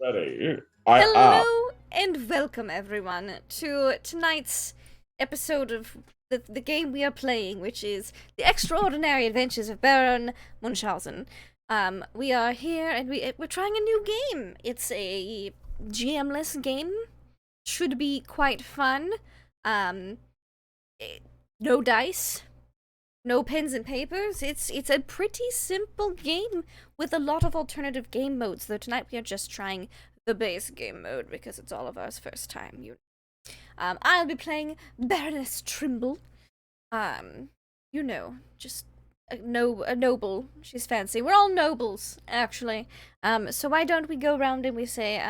Ready. Hello and welcome everyone to tonight's episode of the game we are playing, which is The Extraordinary Adventures of Baron Munchausen. We are here and we're trying a new game. It's a GM-less game. Should be quite fun. No dice. No pens and papers. It's a pretty simple game with a lot of alternative game modes, though tonight we are just trying the base game mode because it's all of ours first time. I'll be playing Baroness Trimble. Just a noble. She's fancy. We're all nobles, actually. So why don't we go around and we say,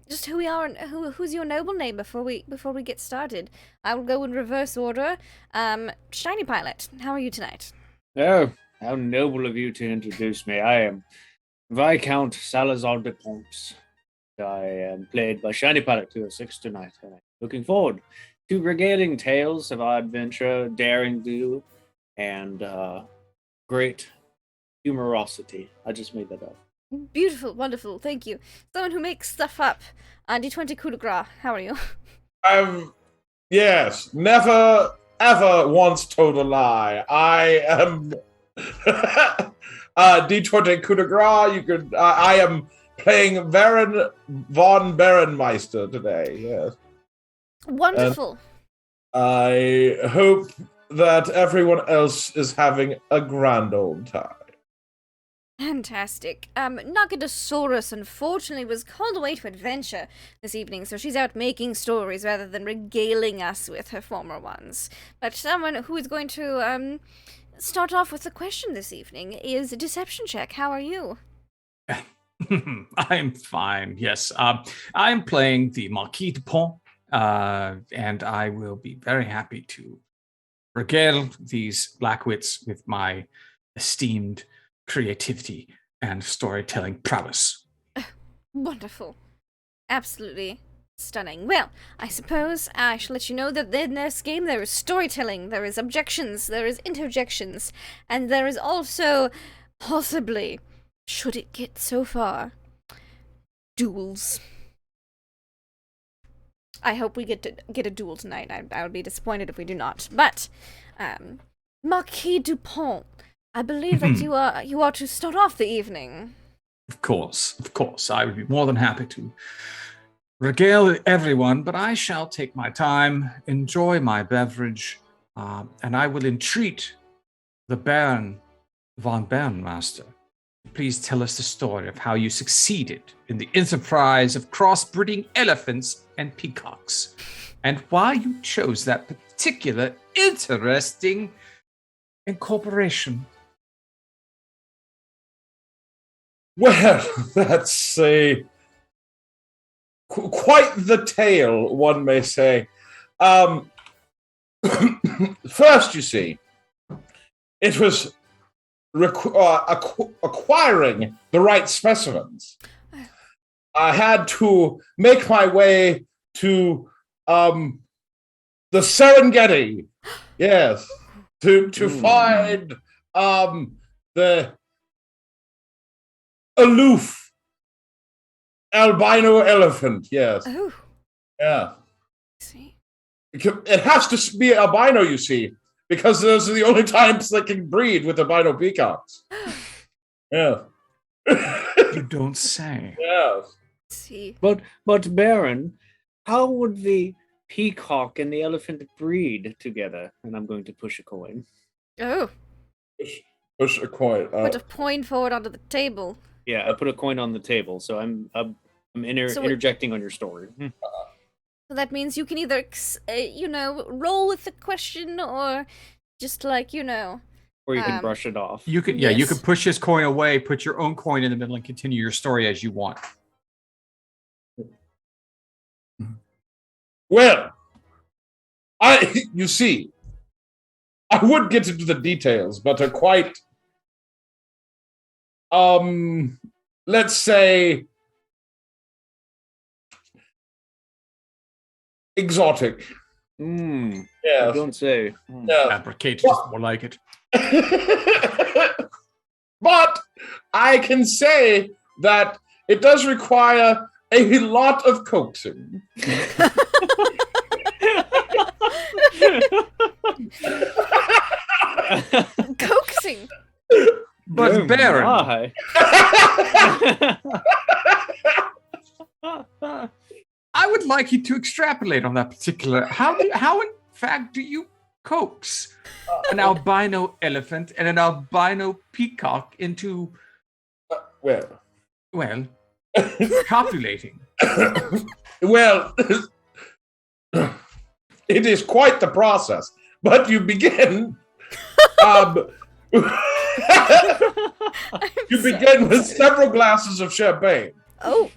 just who we are and who's your noble name before we get started. I will go in reverse order. Shiny Pilot, how are you tonight? Oh, how noble of you to introduce me. I am Viscount Salazar de Pomps. I am played by Shiny Pilot 206 tonight, and I'm looking forward to regaling tales of our adventure, daring do, and great humorosity. I just made that up. Beautiful, wonderful, thank you. Someone who makes stuff up. D20 coup de grace, how are you? Yes, never ever once told a lie. I am D20 coup de grace. I am playing Baron von Baronmeister today. Yes. Wonderful. And I hope that everyone else is having a grand old time. Fantastic. Nagatosaurus, unfortunately, was called away to adventure this evening, so she's out making stories rather than regaling us with her former ones. But someone who is going to, start off with the question this evening is Deception Check. How are you? I'm fine, yes. I'm playing the Marquis de Pont, and I will be very happy to regale these Blackwits with my esteemed creativity and storytelling prowess. Wonderful. Absolutely stunning. Well, I suppose I shall let you know that in this game there is storytelling, there is objections, there is interjections, and there is also, possibly, should it get so far, duels. I hope we get a duel tonight. I would be disappointed if we do not. But, Marquis Dupont, I believe that you are to start off the evening. Of course. I would be more than happy to regale everyone, but I shall take my time, enjoy my beverage, and I will entreat the Baron von Baronmaster. Please tell us the story of how you succeeded in the enterprise of crossbreeding elephants and peacocks, and why you chose that particular interesting incorporation. Well, that's quite the tale, one may say. First, you see, it was acquiring the right specimens. I had to make my way to the Serengeti, yes, to find the aloof albino elephant, yes. Oh. Yeah. See. It has to be albino, you see, because those are the only times they can breed with albino peacocks. Yeah. You don't say. Yeah. See. But Baron, how would the peacock and the elephant breed together? And I'm going to push a coin. Oh. Push a coin. Put a point forward onto the table. Yeah, I put a coin on the table, so I'm interjecting on your story. So that means you can either, roll with the question or just Or you can brush it off. You could, you could push his coin away, put your own coin in the middle, and continue your story as you want. Well, you see, I would get into the details, but are quite, let's say, exotic. Yeah, don't say. Yeah. Fabricated is more like it. But I can say that it does require a lot of coaxing. Coaxing. But Oh Baron, my. I would like you to extrapolate on that particular. How in fact do you coax an albino elephant and an albino peacock into Well, copulating? well, it is quite the process. But you begin. You begin with several glasses of champagne. Oh,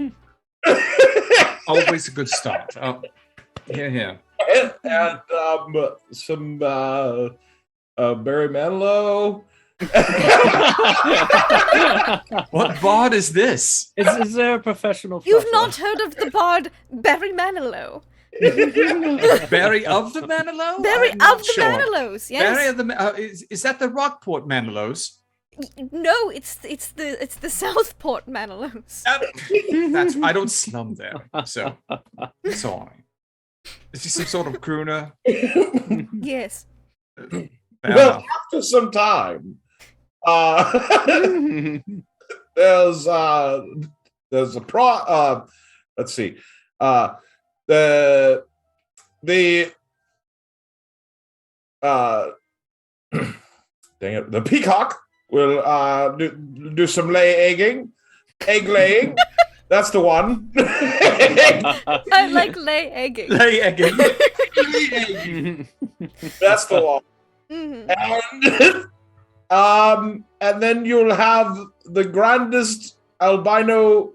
Always a good start. Oh, here. And some Barry Manilow. What bard is this? Is there a professional? you've fluffer? not heard of the bard Barry Manilow. Barry of the Manilow? Barry I'm of not the sure. Manilows, yes. Barry of the is that the Rockport Manilows? No, it's the Southport Manilows. That's I don't slum there, so sorry. Is he some sort of crooner? Yes. Fair Well, enough. after some time, there's a let's see, the dang it, the peacock will do some egg laying. That's the one. I like lay egging. Lay egging. That's the one. Mhm. And then you'll have the grandest albino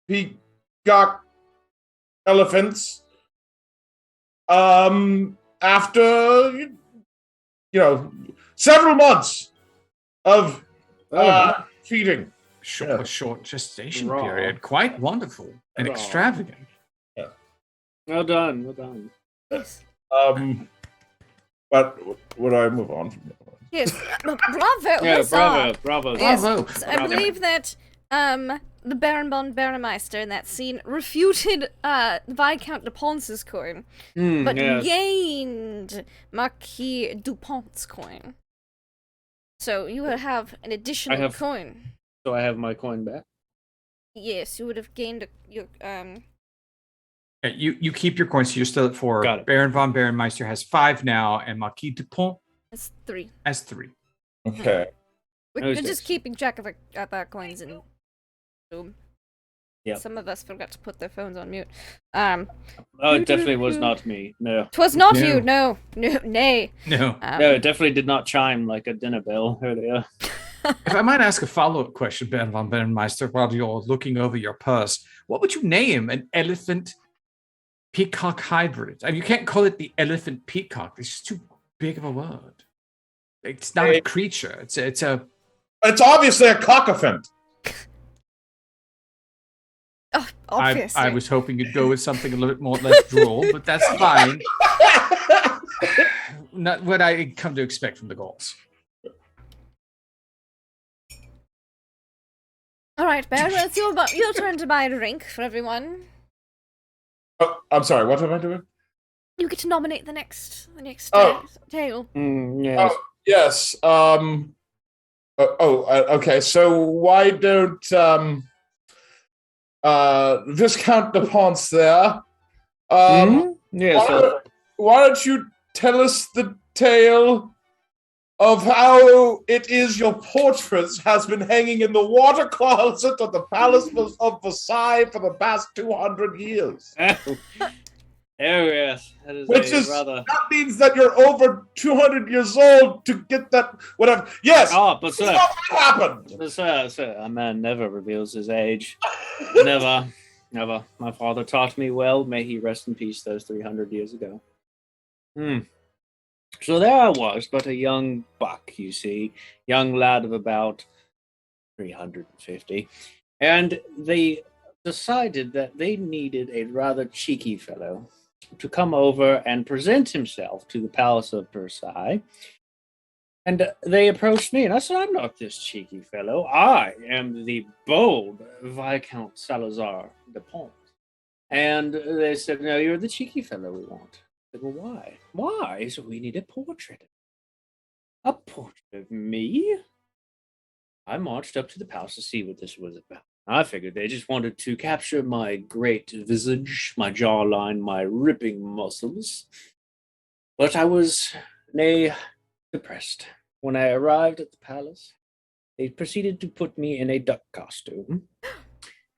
peacock elephants. After several months of feeding. Short gestation Raw. period. Quite wonderful and Raw. extravagant. Well done. Yes. But would I move on from that one? Yes. Bravo. Yeah, huzzah. bravo. Yes. Bravo. So I believe that the Baron von Baronmeister in that scene refuted Viscount Dupont's coin, but yes. gained Marquis Dupont's coin. So you would have an additional coin. So I have my coin back. Yes, you would have gained your You keep your coins, so you're still at 4. Got it. Baron von Baronmeister has 5 now, and Marquis Dupont That's 3. has 3. Okay. We're Those just days. keeping track of our coins in Zoom. Yep. Some of us forgot to put their phones on mute. Oh, it definitely was not me. No. 'Twas not No. you, no, nay. No. No, it definitely did not chime like a dinner bell earlier. If I might ask a follow-up question, Baron von Baronmeister, while you're looking over your purse, what would you name an elephant peacock hybrid? I mean, you can't call it the elephant peacock. It's just too big of a word. It's not a creature. It's a. It's obviously a cockophant. Oh, obviously. I was hoping you'd go with something a little bit more less droll, but that's fine. Not what I come to expect from the Gauls. All right, Baron, well, it's your turn to buy a drink for everyone. Oh, I'm sorry. What am I doing? You get to nominate the next Oh. tale. Yes. Yes. Okay. So why don't Viscount Dupont's there? Yes. Why don't you tell us the tale of how it is your portrait has been hanging in the water closet of the Palace of Versailles for the past 200 years? Yes. That is Which is rather. that means that you're over 200 years old to get that whatever. Yes. Oh, but It's sir, not what happened. sir, a man never reveals his age. Never. My father taught me well. May he rest in peace those 300 years ago. So there I was, but a young buck, you see, young lad of about 350. And they decided that they needed a rather cheeky fellow to come over and present himself to the Palace of Versailles And they approached me, and I said, I'm not this cheeky fellow. I am the bold Viscount Salazar de Pont. And they said, no, you're the cheeky fellow we want. I said, well, why? Why? So we need a portrait. A portrait of me? I marched up to the palace to see what this was about. I figured they just wanted to capture my great visage, my jawline, my ripping muscles. But I was, nay, depressed. When I arrived at the palace, they proceeded to put me in a duck costume.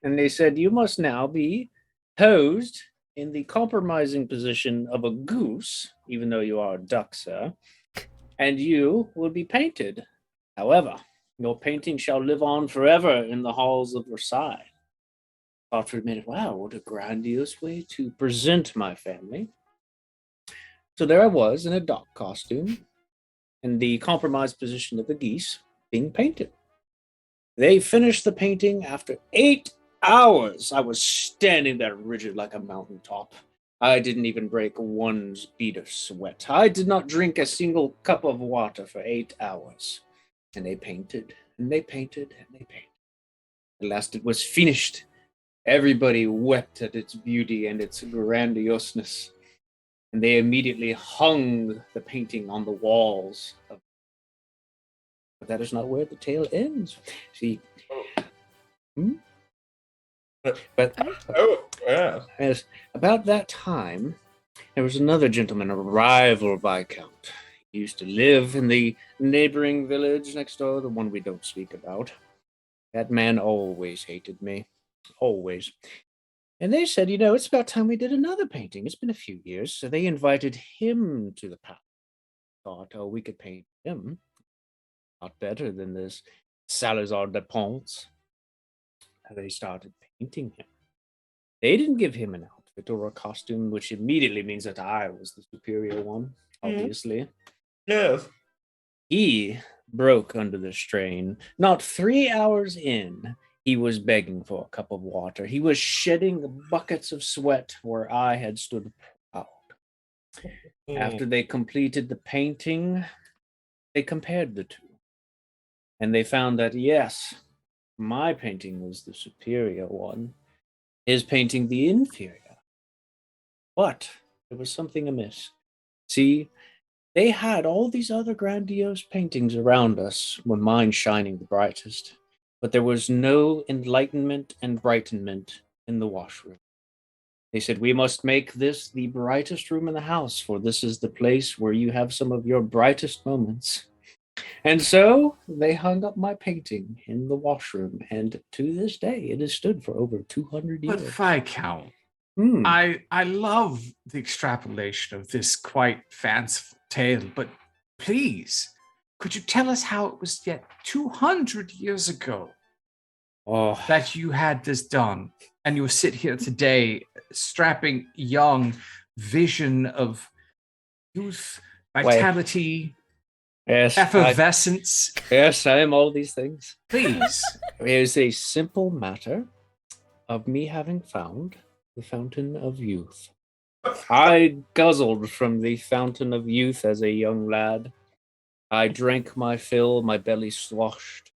And they said, you must now be posed in the compromising position of a goose, even though you are a duck, sir, and you will be painted. However, your painting shall live on forever in the halls of Versailles. I thought for a minute, wow, what a grandiose way to present my family. So there I was in a duck costume, in the compromised position of the geese, being painted. They finished the painting after 8 hours. I was standing there rigid like a mountaintop. I didn't even break one bead of sweat. I did not drink a single cup of water for 8 hours. And they painted, and they painted, and they painted. At last it was finished. Everybody wept at its beauty and its grandioseness. And they immediately hung the painting on the walls. But that is not where the tale ends. See, But yeah. Yes, about that time, there was another gentleman, a rival viscount. He used to live in the neighboring village next door, the one we don't speak about. That man always hated me. Always. And they said, it's about time we did another painting. It's been a few years. So they invited him to the palace. Thought, we could paint him. Not better than this Salazar de Pons. And they started painting him. They didn't give him an outfit or a costume, which immediately means that I was the superior one, obviously. Yes. He broke under the strain. Not 3 hours in, he was begging for a cup of water. He was shedding buckets of sweat where I had stood proud. After they completed the painting, they compared the two. And they found that, yes, my painting was the superior one, his painting the inferior. But there was something amiss. See, they had all these other grandiose paintings around us, with mine shining the brightest, but there was no enlightenment and brightenment in the washroom. They said, we must make this the brightest room in the house, for this is the place where you have some of your brightest moments. And so they hung up my painting in the washroom, and to this day it has stood for over 200 years. But Viscount, I love the extrapolation of this quite fanciful tale, but please, could you tell us how it was yet 200 years ago that you had this done, and you sit here today, strapping young vision of youth, vitality, yes, effervescence? Yes, I am all these things. Please. It is a simple matter of me having found the fountain of youth. I guzzled from the fountain of youth as a young lad. I drank my fill, my belly sloshed,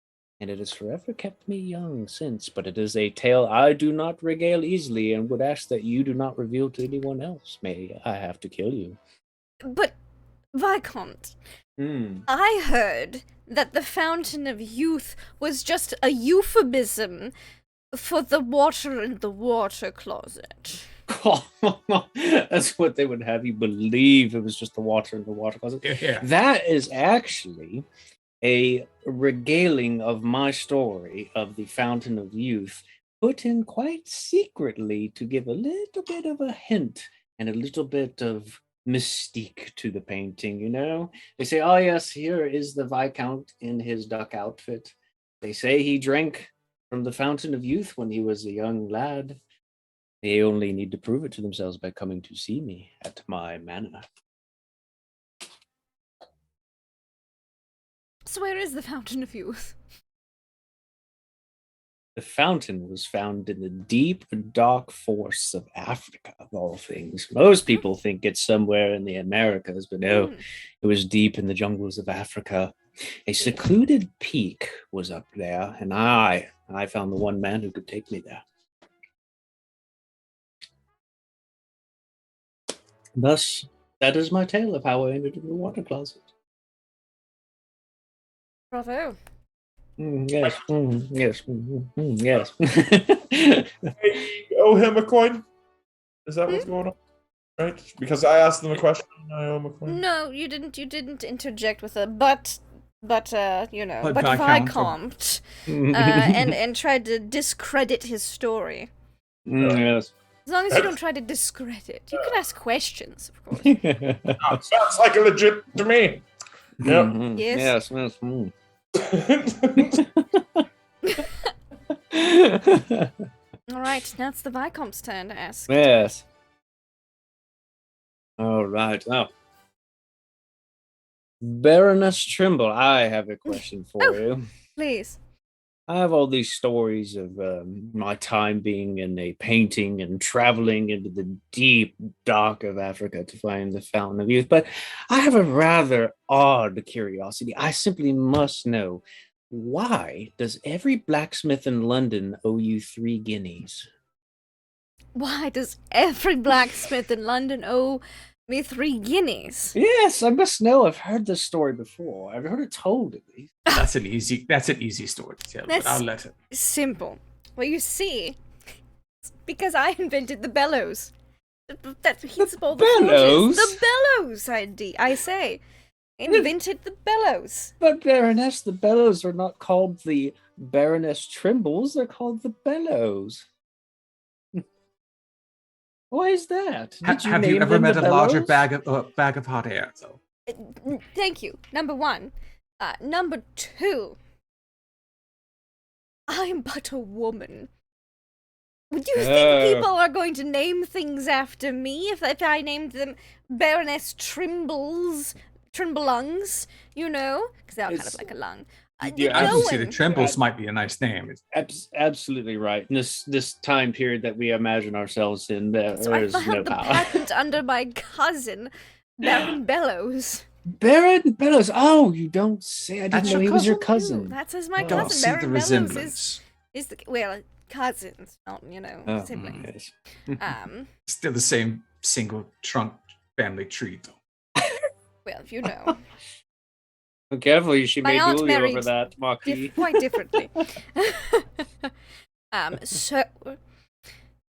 and it has forever kept me young since. But it is a tale I do not regale easily, and would ask that you do not reveal to anyone else. May I have to kill you. But, Viscount, I heard that the Fountain of Youth was just a euphemism for the water in the water closet. That's what they would have you believe. It was just the water in the water closet. Yeah. That is actually a regaling of my story of the Fountain of Youth, put in quite secretly to give a little bit of a hint and a little bit of mystique to the painting. They say, oh yes, here is the Viscount in his duck outfit. They say he drank from the Fountain of Youth when he was a young lad. They only need to prove it to themselves by coming to see me at my manor. So where is the Fountain of Youth? The fountain was found in the deep, dark forests of Africa, of all things. Most people think it's somewhere in the Americas, but no, it was deep in the jungles of Africa, A secluded peak was up there, and I found the one man who could take me there. Thus, that is my tale of how I ended in the water closet. Bravo. Yes, yes, yes. Hey, owe him a coin? Is that what's going on? Right? Because I asked them a question and I owe him a coin. No, you didn't interject with a but But Viscount, and tried to discredit his story. Yes. As long as you don't try to discredit. You can ask questions, of course. Sounds like a legit to me. Yep. Yes. Yes. All right, now it's the Vicomte's turn to ask. Yes. All right. Now, Baroness Trimble, I have a question for you. Please. I have all these stories of my time being in a painting and traveling into the deep dark of Africa to find the Fountain of Youth, but I have a rather odd curiosity. I simply must know, why does every blacksmith in London owe you 3 guineas? Why does every blacksmith in London owe me 3 guineas? Yes, I must know. I've heard this story before. I've heard it told at least. That's an easy story to tell, but I'll let it. Simple. Well, you see, it's because I invented the bellows. That's he's all the bellows? forges. The bellows, I say. Invented the bellows. But Baroness, the bellows are not called the Baroness Trimbles. They're called the bellows. Why is that? Have you ever met a larger bag of hot air, though? Thank you. Number 1. Number 2. I'm but a woman. Would you think people are going to name things after me if I named them Baroness Trimblelungs, Because they are kind of like a lung. Yeah, I would say the Trembles might be a nice name. Absolutely right. In this time period that we imagine ourselves in, So I there's no filed the power. patent under my cousin, Baron Bellows. Baron Bellows. Oh, you don't say. I didn't That's know your he was your cousin? cousin. That's as my I don't cousin. see Baron the Bellows resemblance. is the cousins, not siblings. Yes. Still the same single trunk family tree, though. Well, you know. Be careful, she My may aunt duel you married over that, Marquis. Quite differently. So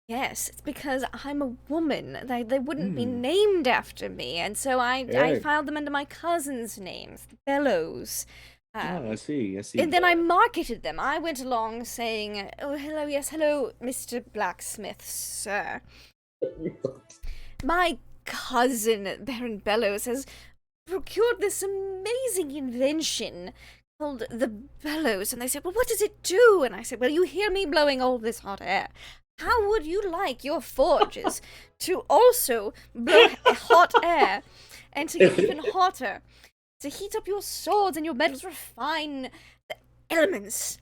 yes, it's because I'm a woman. They wouldn't be named after me, and so I filed them under my cousin's names, the Bellows. I see. And then I marketed them. I went along saying, "Oh, hello, yes, hello, Mr. Blacksmith, sir. My cousin, Baron Bellows, has procured this amazing invention called the bellows." And they said, "Well, what does it do?" And I said, "Well, you hear me blowing all this hot air. How would you like your forges to also blow hot air and to get even hotter, to heat up your swords and your metals, refine the elements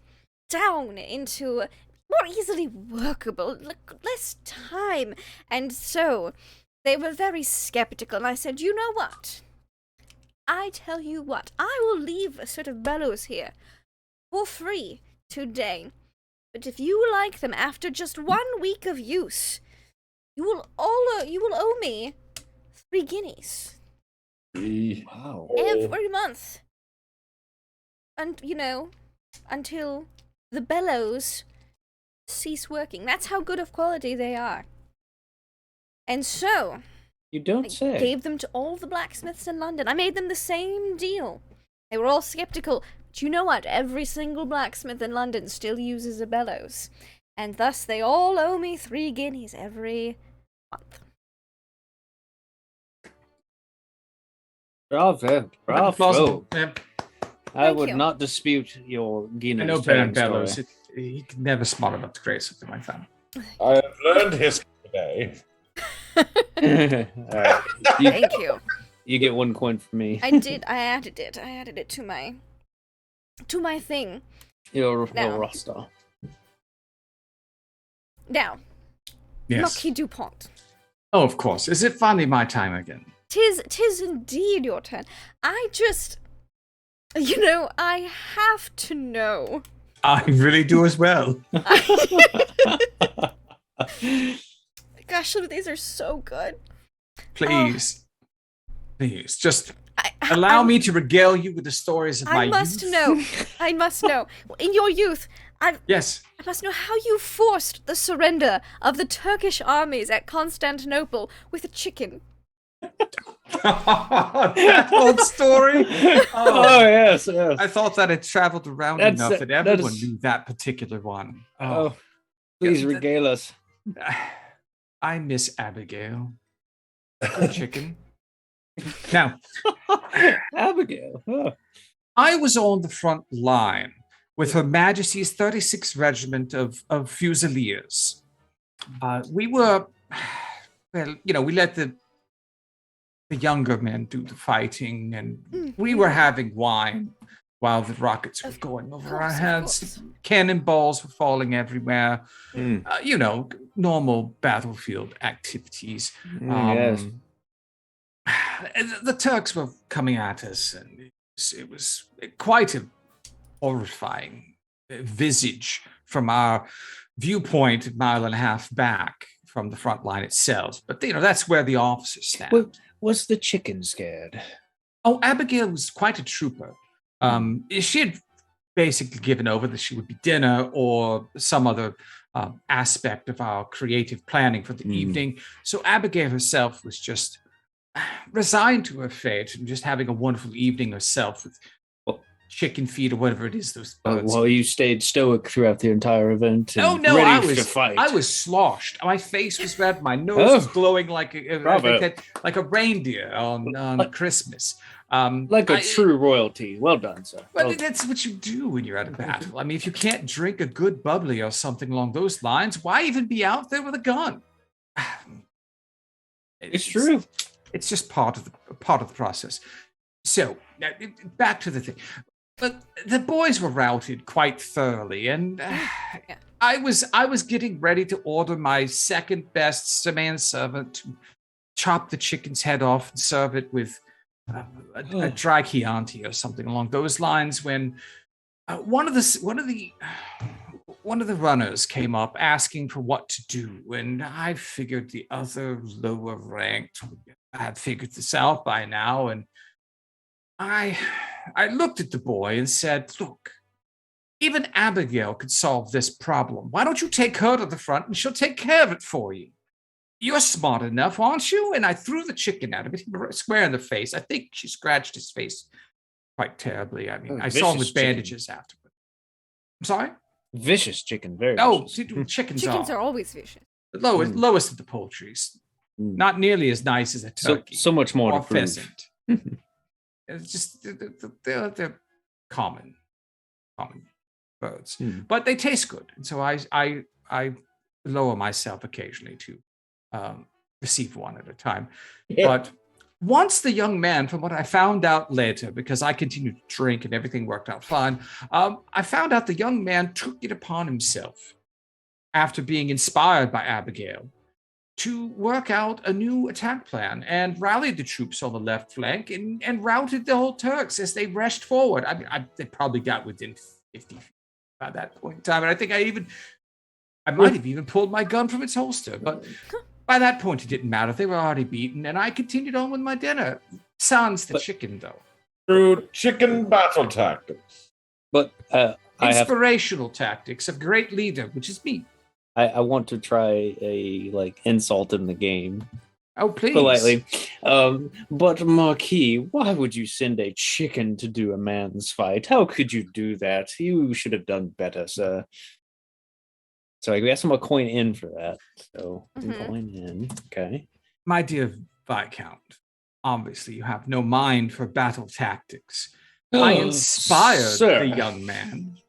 down into more easily workable, less time?" And so they were very skeptical, and I said, "You know what? I tell you what, I will leave a set of bellows here for free today. But if you like them after just 1 week of use, you will owe me 3 guineas. Wow. Every month. And, until the bellows cease working. That's how good of quality they are." And so You don't I say. gave them to all the blacksmiths in London. I made them the same deal. They were all skeptical. But you know what? Every single blacksmith in London still uses a bellows. And thus they all owe me 3 guineas every month. Bravo. Plausible. Yeah. I Thank would you. not dispute your Guinness. I know Baron Bellows. He can never smart enough to create something like that. I have learned history today. Alright. Thank you. You get 1 coin from me. I did. I added it to my thing. Your Now. roster. Now, Yes. Marquis Dupont. Oh, of course. Is it finally my time again? Tis indeed your turn. You know, I have to know. I really do as well. Gosh, some of these are so good. Please. Please, just allow me to regale you with the stories of my youth. I must know. I must know. In your youth, Yes. I must know how you forced the surrender of the Turkish armies at Constantinople with a chicken. That old story? Oh, yes. I thought that it traveled around enough that everyone knew that particular one. Oh, please regale us. I miss Abigail. Her chicken. Now, Abigail. Oh. I was on the front line with Her Majesty's 36th Regiment of Fusiliers. We were, well, we let the younger men do the fighting, and we were having wine while the rockets were going over our heads. Cannonballs were falling everywhere. Normal battlefield activities. Yes. The Turks were coming at us, and it was quite a horrifying visage from our viewpoint, a mile and a half back from the front line itself. But that's where the officers stand. Well, was the chicken scared? Oh, Abigail was quite a trooper. She had basically given over that she would be dinner or some other aspect of our creative planning for the evening. So Abigail herself was just resigned to her fate and just having a wonderful evening herself with chicken feet or whatever it is. Those birds. Well, you stayed stoic throughout the entire event. And No, ready to fight. I was sloshed. My face was red. My nose was glowing like a reindeer on Christmas. Like a true royalty. Well done, sir. But that's what you do when you're at a battle. I mean, if you can't drink a good bubbly or something along those lines, why even be out there with a gun? It's true. It's just part of the process. So back to the thing. But the boys were routed quite thoroughly, and I was getting ready to order my second best manservant to chop the chicken's head off and serve it with a dry Chianti or something along those lines when one of the runners came up asking for what to do, and I figured the other lower ranked had figured this out by now, and I looked at the boy and said, "Look, even Abigail could solve this problem. Why don't you take her to the front and she'll take care of it for you? You're smart enough, aren't you?" And I threw the chicken at him, square in the face. I think she scratched his face quite terribly. I mean, I saw him with bandages afterward. I'm sorry? Vicious chicken, very vicious. Chickens are always vicious. The lowest of the poultries. Not nearly as nice as a turkey. So much more or to prove. Pheasant. It's just they're common birds, but they taste good, and so I lower myself occasionally to receive one at a time. Yeah. But once the young man, from what I found out later, because I continued to drink and everything worked out fine, I found out the young man took it upon himself, after being inspired by Abigail, to work out a new attack plan and rallied the troops on the left flank and routed the whole Turks as they rushed forward. I mean, they probably got within 50 feet by that point in time. And I think I might have even pulled my gun from its holster. But by that point, it didn't matter. They were already beaten, and I continued on with my dinner. Sans the chicken, though. Through chicken battle tactics. But inspirational tactics of great leader, which is me. I want to try a insult in the game. Oh, please. Politely. But Marquis, why would you send a chicken to do a man's fight? How could you do that? You should have done better, sir. So I guess I'm a coin in for that. So coin in. Okay. My dear Viscount, obviously you have no mind for battle tactics. I inspired the young man.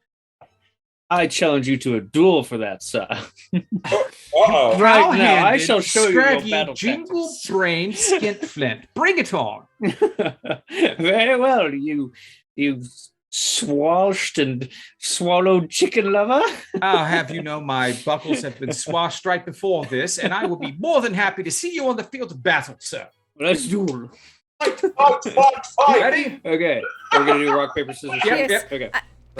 I challenge you to a duel for that, sir. Right now, I shall show you your battle jingle brain skinflint. Bring it on. Very well, you swashed and swallowed chicken lover. I'll have you know my buckles have been swashed right before this, and I will be more than happy to see you on the field of battle, sir. Let's duel. Fight. Ready? Okay, we're gonna do rock paper scissors. Yep, Yes. Shoot. Okay.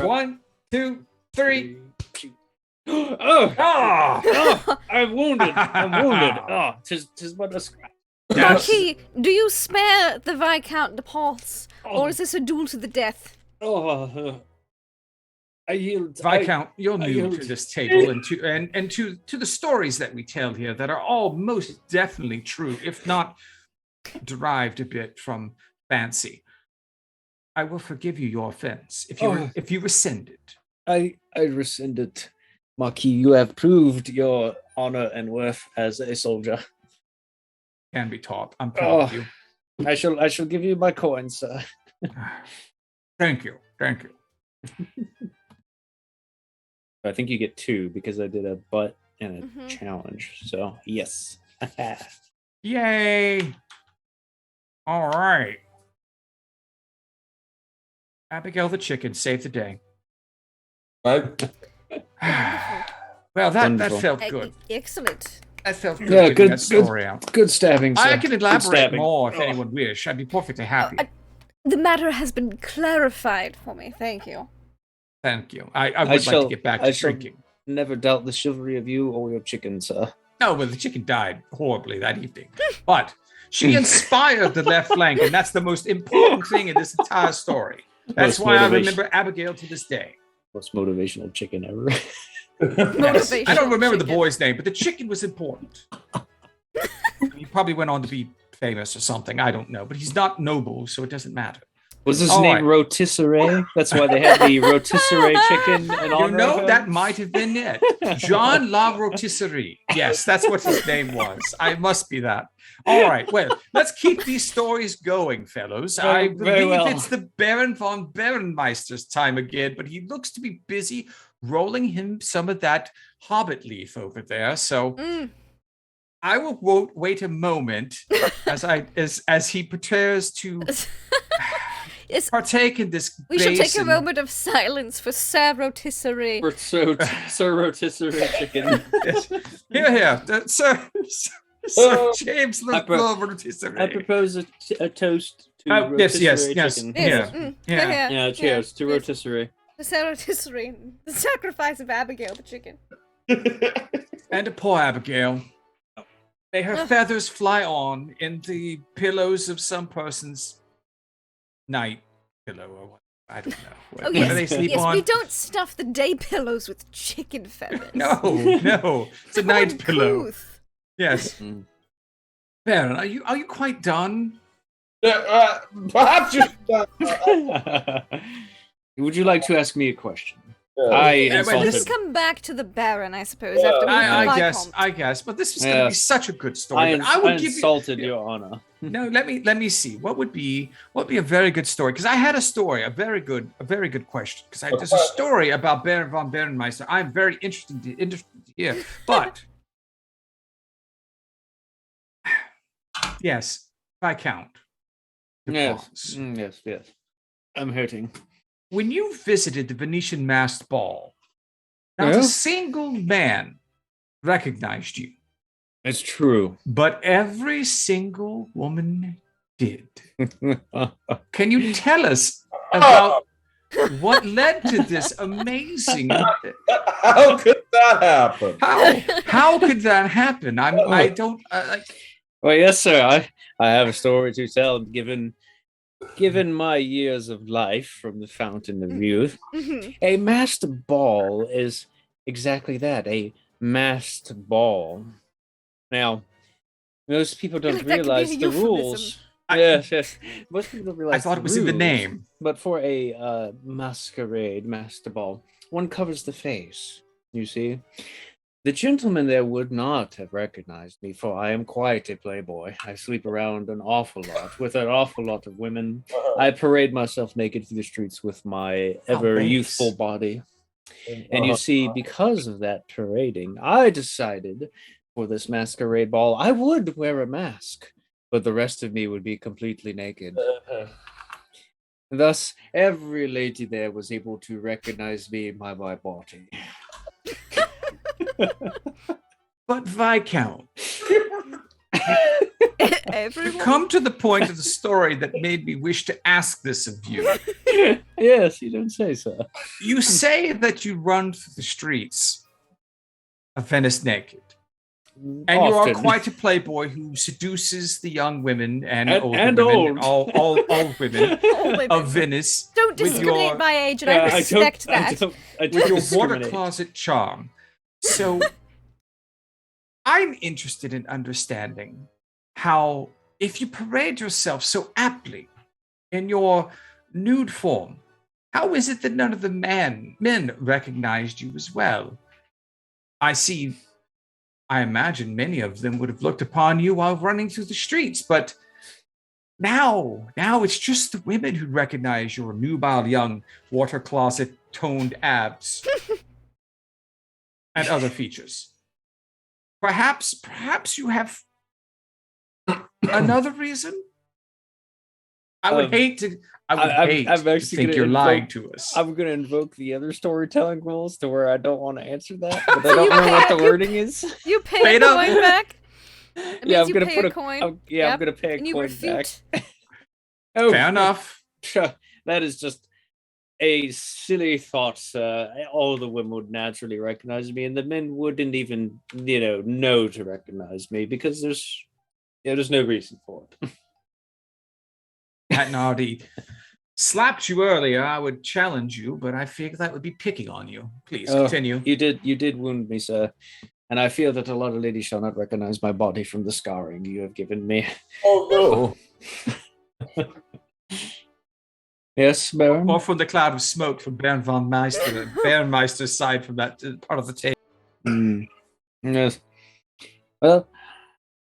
1, 2, 3. Shoot. Oh, Ah! oh, I'm wounded. Oh, tis but a scratch. Marquis, do you spare the Viscount de Ports, Oh. or is this a duel to the death? Oh, I yield. Viscount, you're I new yield. to this table and to the stories that we tell here that are all most definitely true, if not derived a bit from fancy. I will forgive you your offense if you rescind it. I rescind it, Marquis. You have proved your honor and worth as a soldier. Can be taught. I'm proud of you. I shall give you my coins, sir. Thank you. I think you get 2 because I did a butt and a challenge. So yes. Yay! All right. Abigail the chicken saved the day. Right? Well, that Wonderful. felt good. Excellent. That felt good. Yeah, getting good- that story out. Good stabbing, sir. I can Good elaborate stabbing. more if anyone wish. I'd be perfectly happy. The matter has been clarified for me. Thank you. Thank you. I would like to get back to drinking. Never doubt the chivalry of you or your chicken, sir. No, well, the chicken died horribly that evening. But she inspired the left flank, and that's the most important thing in this entire story. That's Most why I motivation. remember Abigail to this day. Most motivational chicken ever. Yes. I don't Motivational remember the chicken. boy's name, but the chicken was important. He probably went on to be famous or something. I don't know, but he's not noble, so it doesn't matter. Was his All name right. Rotisserie? That's why they had the Rotisserie chicken in You honor of know, him? that might have been it. John La Rotisserie. Yes, that's what his name was. I must be that. All right, well, let's keep these stories going, fellows. I Very believe well. it's the Baron von Barenmeister's time again, but he looks to be busy rolling him some of that hobbit leaf over there. So I will wait a moment as he prepares to Yes, partake in this. we should take a basin. moment of silence for Sir Rotisserie. For Sir Rotisserie chicken. Yes. Here, Sir James I pro- Rotisserie. I propose a toast to Yes, Rotisserie yes. chicken. Yes, Yeah. yeah. Yeah, cheers to yes. Rotisserie. For Sir Rotisserie, the sacrifice of Abigail the chicken. And to poor Abigail. May her feathers fly on in the pillows of some person's night pillow or what. I don't know. What, Oh what yes, do they sleep yes. on? We don't stuff the day pillows with chicken feathers. No. It's a night Uncouth. pillow. Yes. Mm. Baron, are you quite done? Perhaps you. Would you like to ask me a question? Yeah. I Yeah, well, insulted. We this- can come back to the Baron, I suppose, Yeah. after we I guess. But this was going to be Yes. such a good story. I But I would give you. insulted your honor. No, let me see. What would be a very good story? Because I had a story, a very good question. Because there's a story about Baron von Barenmeister. I'm very interested to hear. But yes, Viscount. Yes. Yes. I'm hurting. When you visited the Venetian masked ball, not Yeah? a single man recognized you, It's true. but every single woman did. Can you tell us about what led to this amazing? How could that happen? How could that happen? I don't like. Well, yes, sir. I have a story to tell. Given my years of life from the fountain of youth, Mhm. a masked ball is exactly that, a masked ball. Now, most people don't Like that could be realize a the euphemism. rules. I- Yes. Most people don't realize I thought it was in the rules, name. But for a masquerade, masked ball, one covers the face, you see. The gentleman there would not have recognized me, for I am quite a playboy. I sleep around an awful lot with an awful lot of women. I parade myself naked through the streets with my ever base. youthful body. And you see, because of that parading, I decided for this masquerade ball, I would wear a mask, but the rest of me would be completely naked. Thus, every lady there was able to recognize me by my body. But Viscount, everyone. come to the point of the story that made me wish to ask this of you. Yes, you don't say so. You say that you run through the streets of Venice naked. And you are Often. quite a playboy who seduces the young women and older and women, old. all women All women. of Venice. Don't with discriminate your- my age, and I respect that. I don't with your water discriminate. closet charm. So I'm interested in understanding how, if you parade yourself so aptly in your nude form, how is it that none of the men recognized you as well? I imagine many of them would have looked upon you while running through the streets, but now it's just the women who recognize your nubile young water closet toned abs and other features. Perhaps you have another reason? I would hate to think you're lying to us. I'm going to invoke the other storytelling rules to where I don't want to answer that, but I don't know what the wording is. You pay a coin back. Yeah, I'm going to put a coin. I'm going to pay a and you coin refute. back. Oh, Fair enough. That is just a silly thought. All the women would naturally recognize me, and the men wouldn't even, know to recognize me because there's no reason for it. Hadn't already slapped you earlier, I would challenge you, but I figure that would be picking on you. Please continue. You did wound me, sir, and I feel that a lot of ladies shall not recognize my body from the scarring you have given me. Oh no! Yes, Baron. Or from the cloud of smoke from Baron von Meister, Baron Meister's side from that part of the table. Yes. Well,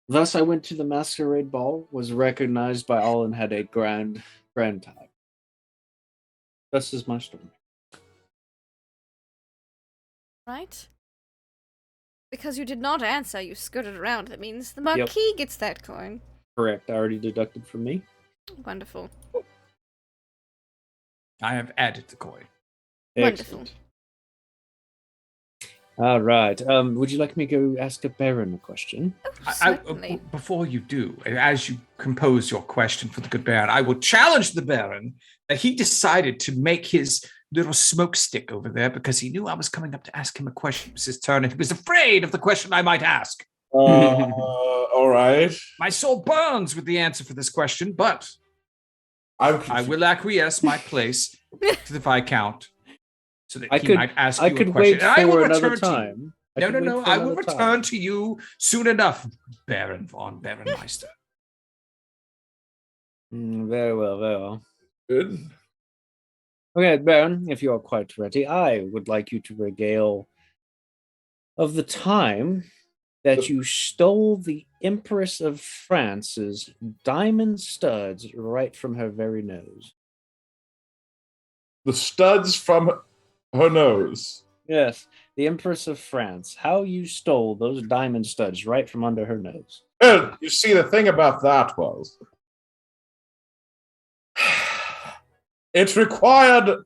thus I went to the masquerade ball, was recognized by all, and had a grand time. Thus is my story. Right? Because you did not answer, you skirted around. That means the Marquis gets that coin. Correct. Already deducted from me. Wonderful. I have added the coin. Wonderful. All right. Would you like me to go ask a Baron a question? Certainly. Before you do, as you compose your question for the good Baron, I will challenge the Baron that he decided to make his little smoke stick over there because he knew I was coming up to ask him a question. It was his turn, and he was afraid of the question I might ask. All right. My soul burns with the answer for this question, but I will acquiesce my place to the Viscount so that he might ask I you a could question. wait And I will for return another to you. time. No. I will return to you soon enough, Baron von Baronmeister. Very well, very well. Good. Okay, Baron, if you are quite ready, I would like you to regale of the time that you stole the Empress of France's diamond studs right from her very nose. The studs from her nose. Yes, the Empress of France. How you stole those diamond studs right from under her nose. Well, you see, the thing about that was it required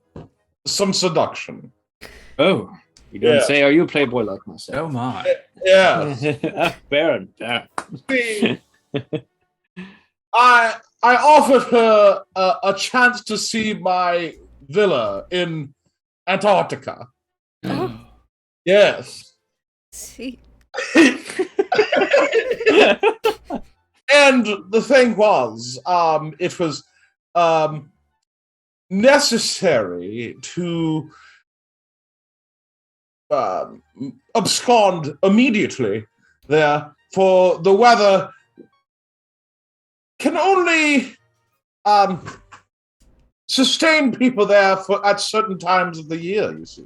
some seduction. Oh, you don't Yeah. say, are you a playboy like myself? Oh my. Yeah. Baron. See, I offered her a chance to see my villa in Antarctica. Oh, Yes. see. And the thing was, it was necessary to abscond immediately there, for the weather can only sustain people there at certain times of the year, you see.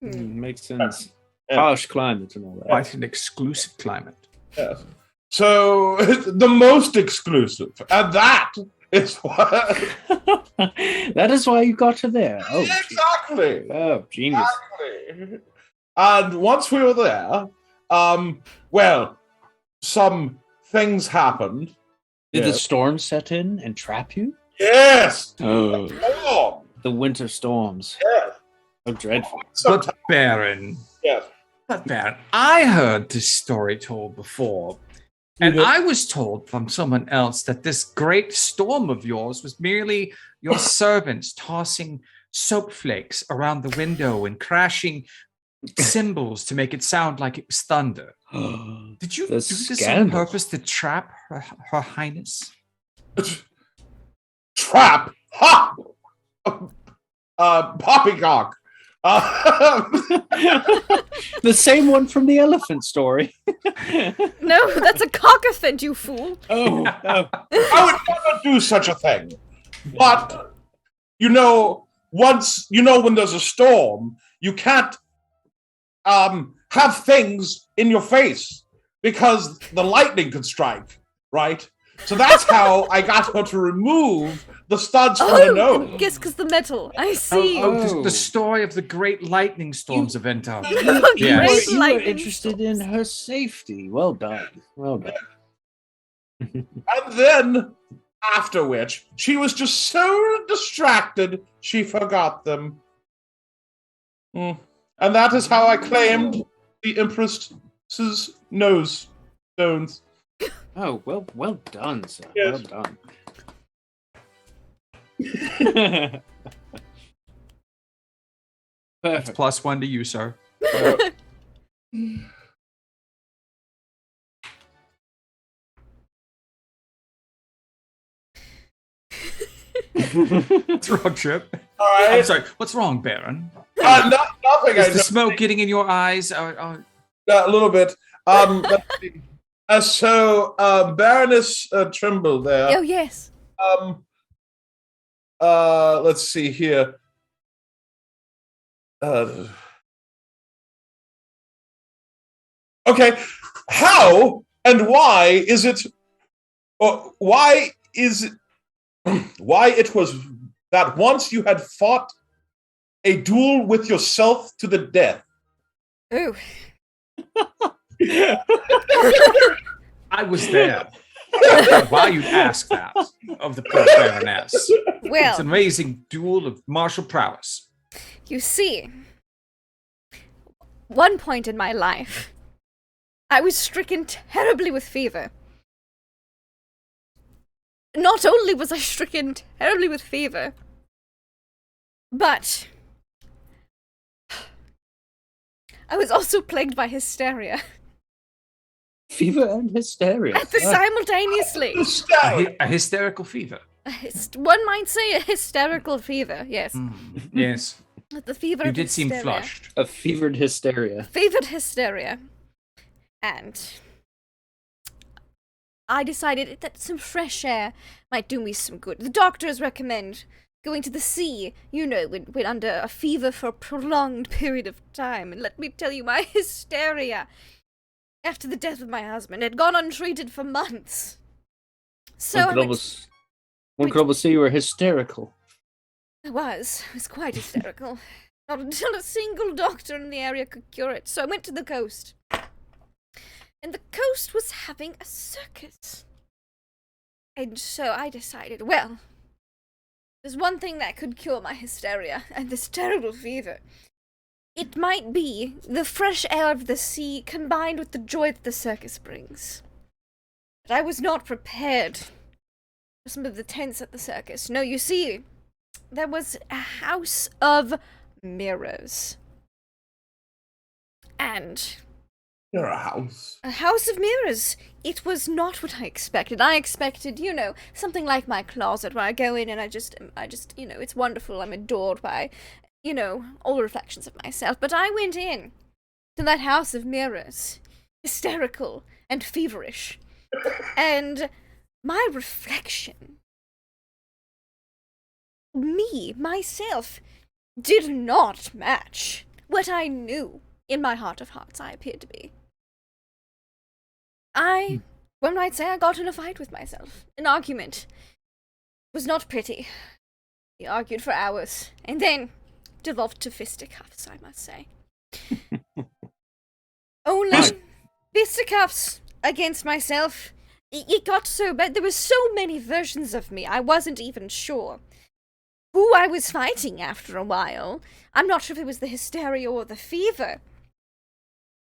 Makes sense. Yeah. Harsh climate and all that. Quite an exclusive climate. Yes. So, the most exclusive, and that is what... That is why you got her there. Oh, Exactly. Oh, genius. Exactly. And once we were there, well, some things happened. Did the Yes. storm set in and trap you? Yes. Oh, Oh, the winter storms. yes. So dreadful. Sometimes, But Baron, yes. I heard this story told before And I was told from someone else that this great storm of yours was merely your servants tossing soap flakes around the window and crashing cymbals to make it sound like it was thunder. Did you do this on purpose to trap her highness? Trap? Ha! Poppycock. The same one from the elephant story. No, that's a cockaphant, you fool. Oh. I would never do such a thing. But, when there's a storm, you can't have things in your face because the lightning could strike, right? So that's how I got her to remove the studs from the nose. Yes, because the metal. I see. The story of the great lightning storms of Entar. Yes. You were lightning interested in her safety. Well done. Well done. And then, after which, she was just so distracted, she forgot them. And that is how I claimed the Empress's nose stones. Oh, well done, sir. Yes. Well done. That's Perfect. +1 to you, sir. What's wrong, Chip? All right. I'm sorry. What's wrong, Baron? Nothing. Is the smoke getting in your eyes? A little bit. Let's see. So, Baroness Trimble there. Oh, yes. Let's see here. Okay, how and why is it? Why it was that once you had fought a duel with yourself to the death? Ooh. I was there. Why you'd ask that of the poor Baroness? It's Well, an amazing duel of martial prowess. you see, one point in my life, I was stricken terribly with fever. Not only was I stricken terribly with fever, but I was also plagued by hysteria. Fever and hysteria. Simultaneously. A hysterical fever. One might say a hysterical fever, yes. Yes. The fever You of did seem hysteria. flushed. A fevered hysteria. Fevered hysteria. And I decided that some fresh air might do me some good. The doctors recommend going to the sea, when under a fever for a prolonged period of time. And let me tell you, my hysteria after the death of my husband had gone untreated for months. So one could almost say you were hysterical. I was quite hysterical. Not until a single doctor in the area could cure it. So I went to the coast. And the coast was having a circus. And so I decided, well, there's one thing that could cure my hysteria and this terrible fever. It might be the fresh air of the sea combined with the joy that the circus brings. But I was not prepared for some of the tents at the circus. No, you see, there was a house of mirrors. And You're a house. a house of mirrors. It was not what I expected. I expected, something like my closet where I go in and I just, it's wonderful. I'm adored by, all reflections of myself. But I went in to that house of mirrors, hysterical and feverish. And my reflection, myself, did not match what I knew in my heart of hearts I appeared to be. One might say I got in a fight with myself. An argument. It was not pretty. We argued for hours, and then devolved to fisticuffs, I must say. Only fisticuffs against myself. It got so bad. There were so many versions of me, I wasn't even sure who I was fighting after a while. I'm not sure if it was the hysteria or the fever.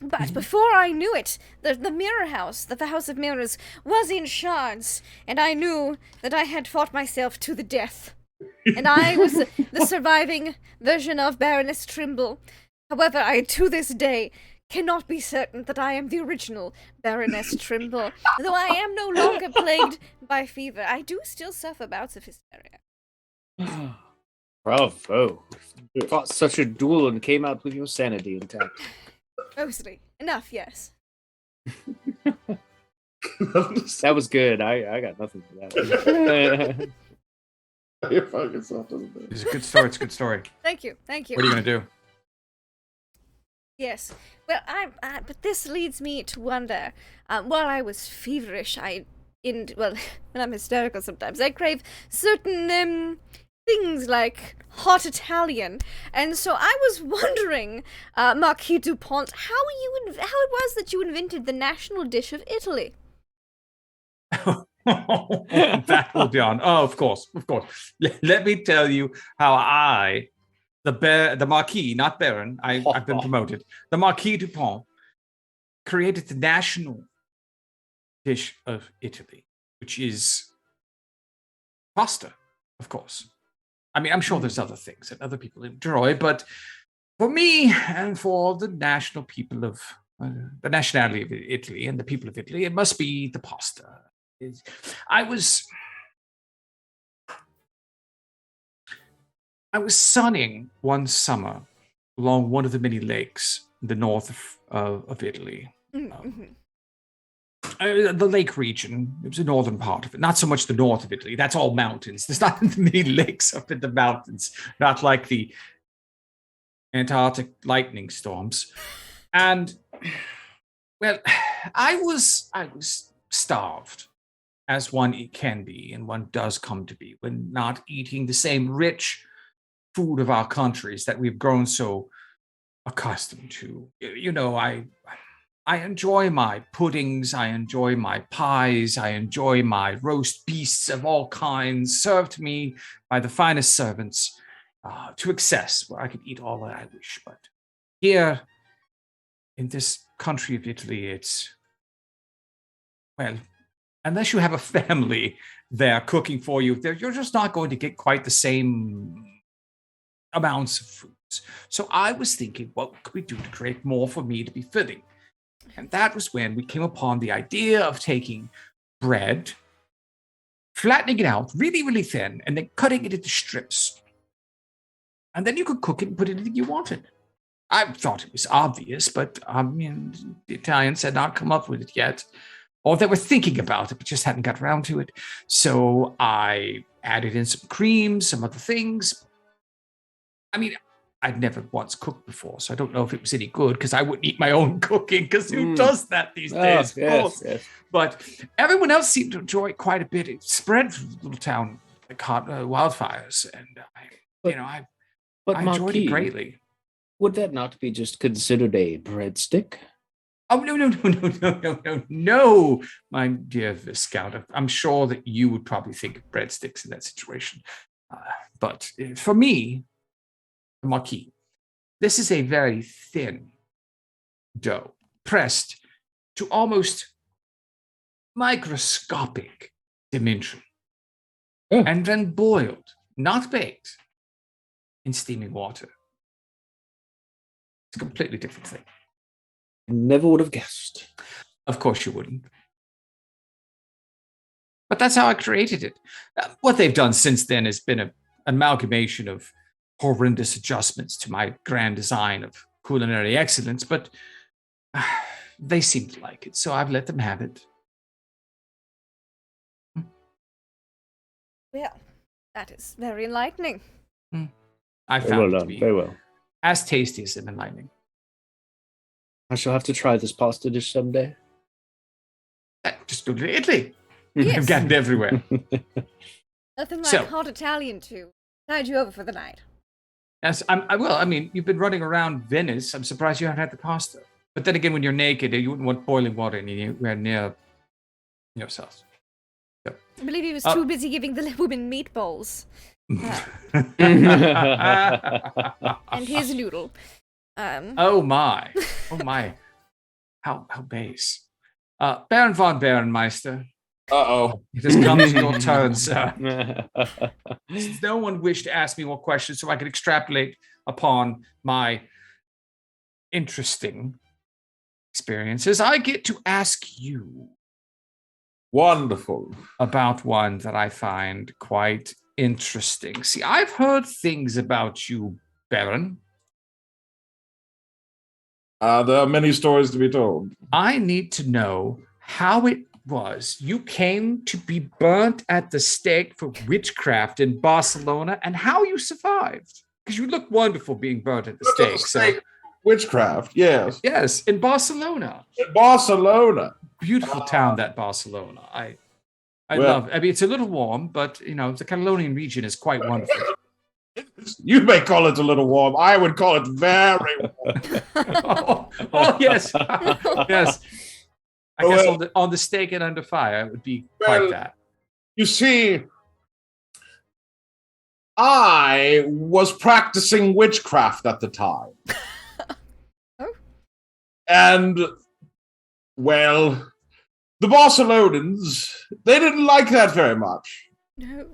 But before I knew it, the mirror house, the house of mirrors, was in shards, and I knew that I had fought myself to the death. And I was the surviving version of Baroness Trimble. However, I, to this day, cannot be certain that I am the original Baroness Trimble. Though I am no longer plagued by fever, I do still suffer bouts of hysteria. Bravo. You fought such a duel and came out with your sanity intact. Mostly. Enough, yes. That was good. I got nothing for that. Your fucking self doesn't do it. It's a good story. It's a good story. Thank you. Thank you. What are you going to do? Yes. Well, but this leads me to wonder. While I was feverish, when I'm hysterical sometimes, I crave certain things like hot Italian, and so I was wondering, Marquis Dupont, how it was that you invented the national dish of Italy. That will be on. Oh, of course. Let me tell you how the Marquis, not Baron, I've been promoted. The Marquis Dupont created the national dish of Italy, which is pasta, of course. I mean, I'm sure there's other things that other people enjoy, but for me and for the national people of the nationality of Italy and the people of Italy, it must be the pasta. I was sunning one summer along one of the many lakes in the north of Italy. The lake region, it was the northern part of it, not so much the north of Italy. That's all mountains. There's not many lakes up in the mountains, not like the Antarctic lightning storms. And, well, I was starved, as one can be, and one does come to be, when not eating the same rich food of our countries that we've grown so accustomed to. You know, I enjoy my puddings, I enjoy my pies, I enjoy my roast beasts of all kinds, served to me by the finest servants, to excess, where I could eat all that I wish. But here, in this country of Italy, it's, well, unless you have a family there cooking for you, you're just not going to get quite the same amounts of foods. So I was thinking, what could we do to create more for me to be filling? And that was when we came upon the idea of taking bread, flattening it out really, really thin, and then cutting it into strips. And then you could cook it and put anything you wanted. I thought it was obvious, but the Italians had not come up with it yet. Or they were thinking about it, but just hadn't got around to it. So I added in some cream, some other things. I mean, I'd never once cooked before, so I don't know if it was any good, because I wouldn't eat my own cooking, because who does that these days? Yes. But everyone else seemed to enjoy it quite a bit. It spread through the little town like hot wildfires, and I enjoyed it greatly. Would that not be just considered a breadstick? Oh, no, my dear Viscount. I'm sure that you would probably think of breadsticks in that situation. But for me, the Marquis, this is a very thin dough, pressed to almost microscopic dimension, and then boiled, not baked, in steaming water. It's a completely different thing. Never would have guessed. Of course you wouldn't. But that's how I created it. What they've done since then has been an amalgamation of horrendous adjustments to my grand design of culinary excellence, but they seem to like it, so I've let them have it. Well, that is very enlightening. I found it to be very well. As tasty as enlightening. I shall have to try this pasta dish someday. Just go to Italy. Yes. I've got it everywhere. Nothing like hot Italian to tide you over for the night. Yes, you've been running around Venice. I'm surprised you haven't had the pasta. But then again, when you're naked, you wouldn't want boiling water anywhere near yourself. So. I believe he was too busy giving the women meatballs. And his noodle. Oh my. How base. Baron von Baronmeister, Uh-oh. it has come to your turn, sir. Since no one wished to ask me more questions so I could extrapolate upon my interesting experiences, I get to ask you Wonderful. about one that I find quite interesting. See, I've heard things about you, Baron. There are many stories to be told. I need to know how it was you came to be burnt at the stake for witchcraft in Barcelona and how you survived. Because you look wonderful being burnt at the stake. So, Witchcraft, yes. yes, in Barcelona. In Barcelona. Beautiful town, that Barcelona. I Well- love it. I mean, it's a little warm, but, the Catalonian region is quite wonderful. You may call it a little warm. I would call it very warm. oh, yes. Yes. I guess Well- on the stake and under fire, it would be quite that. You see, I was practicing witchcraft at the time. Oh. And, well, the Barcelonans, they didn't like that very much. No.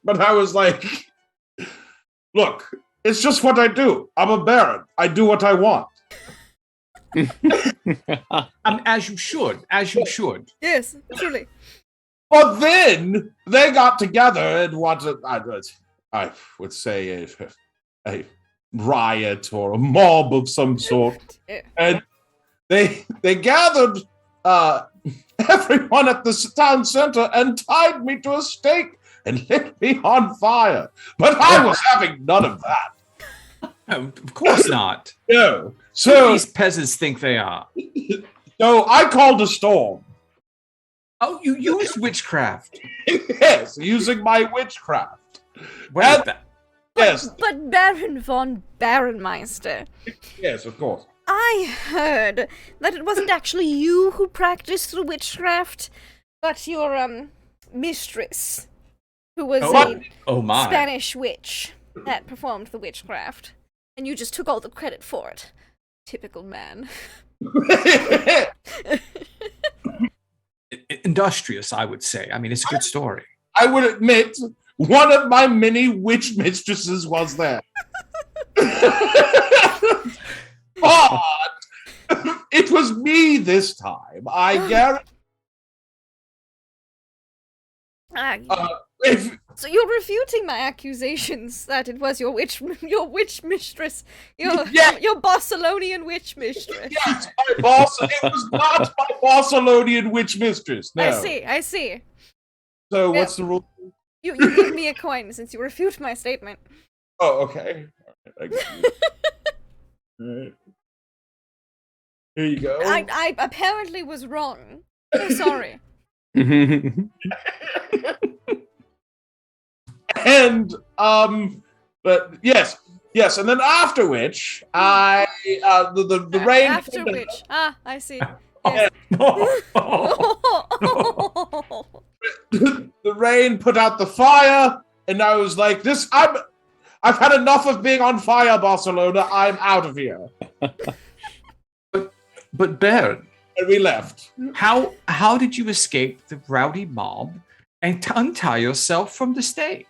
But I was like, look, it's just what I do. I'm a baron. I do what I want. As you should. Yes, truly. But then they got together and wanted, I would say, a riot or a mob of some sort. Yeah. And they gathered everyone at the town center and tied me to a stake and lit me on fire. But I was having none of that. Of course not. No. Who So, these peasants think they are. so I called a storm. Oh, you used witchcraft. Yes, using my witchcraft. Well, And- Yes, But Baron von Baronmeister, yes, of course. I heard that it wasn't actually you who practiced the witchcraft, but your mistress, who was a my. Spanish witch that performed the witchcraft, and you just took all the credit for it. Typical man. Industrious, I would say. I mean, it's a good story. I would admit, one of my many witch mistresses was there. But it was me this time. I guarantee. If So you're refuting my accusations that it was your witch mistress, Yeah. your Barcelonian witch mistress. yes, my boss, it was not my Barcelonian witch mistress. No. I see. So Yeah. what's the rule? You give me a coin since you refute my statement. Oh, okay. All right. Here you go. I apparently was wrong. So sorry. And but yes, and then after which I the rain After which, I see. Yes. the rain put out the fire, and I was like, I've had enough of being on fire, Barcelona. I'm out of here. But Baron, And we left. how did you escape the rowdy mob and untie yourself from the stake?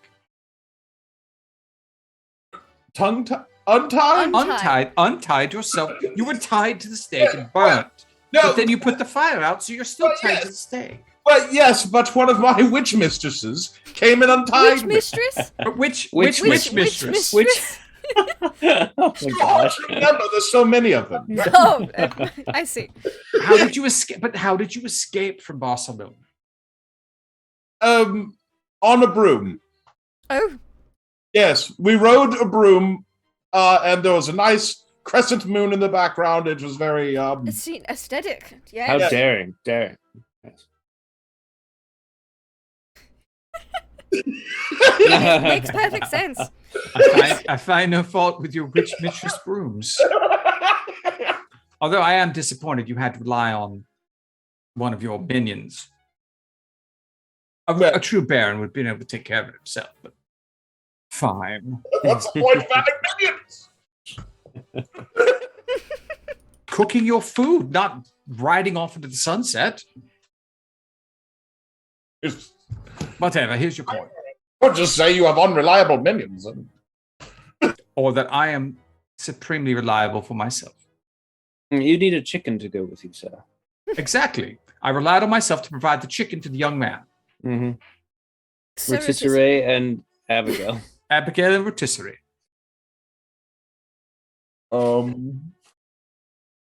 Untied? Untied yourself. You were tied to the stake and burnt. No, But then you put the fire out, so you're still tied yes. to the stake. but one of my witch mistresses came and untied Which me. mistress? Which Which mistress? Oh my gosh. Remember, there's so many of them. Oh, I see. How did you escape? But how did you escape from Barcelona? On a broom. Oh, Yes, we rode a broom, and there was a nice crescent moon in the background. It was very it's aesthetic. Yeah. How Yes. daring. Yes. It makes perfect sense. I find no fault with your witch mistress brooms. Although I am disappointed you had to rely on one of your minions. A true baron would have been able to take care of it himself, but fine. What's the point of having minions? cooking your food, not riding off into the sunset. Whatever, here's your point. Or just say you have unreliable minions. Or that I am supremely reliable for myself. You need a chicken to go with you, sir. Exactly. I relied on myself to provide the chicken to the young man. Mm-hmm. Rotisserie and Abigail. Abigail and rotisserie.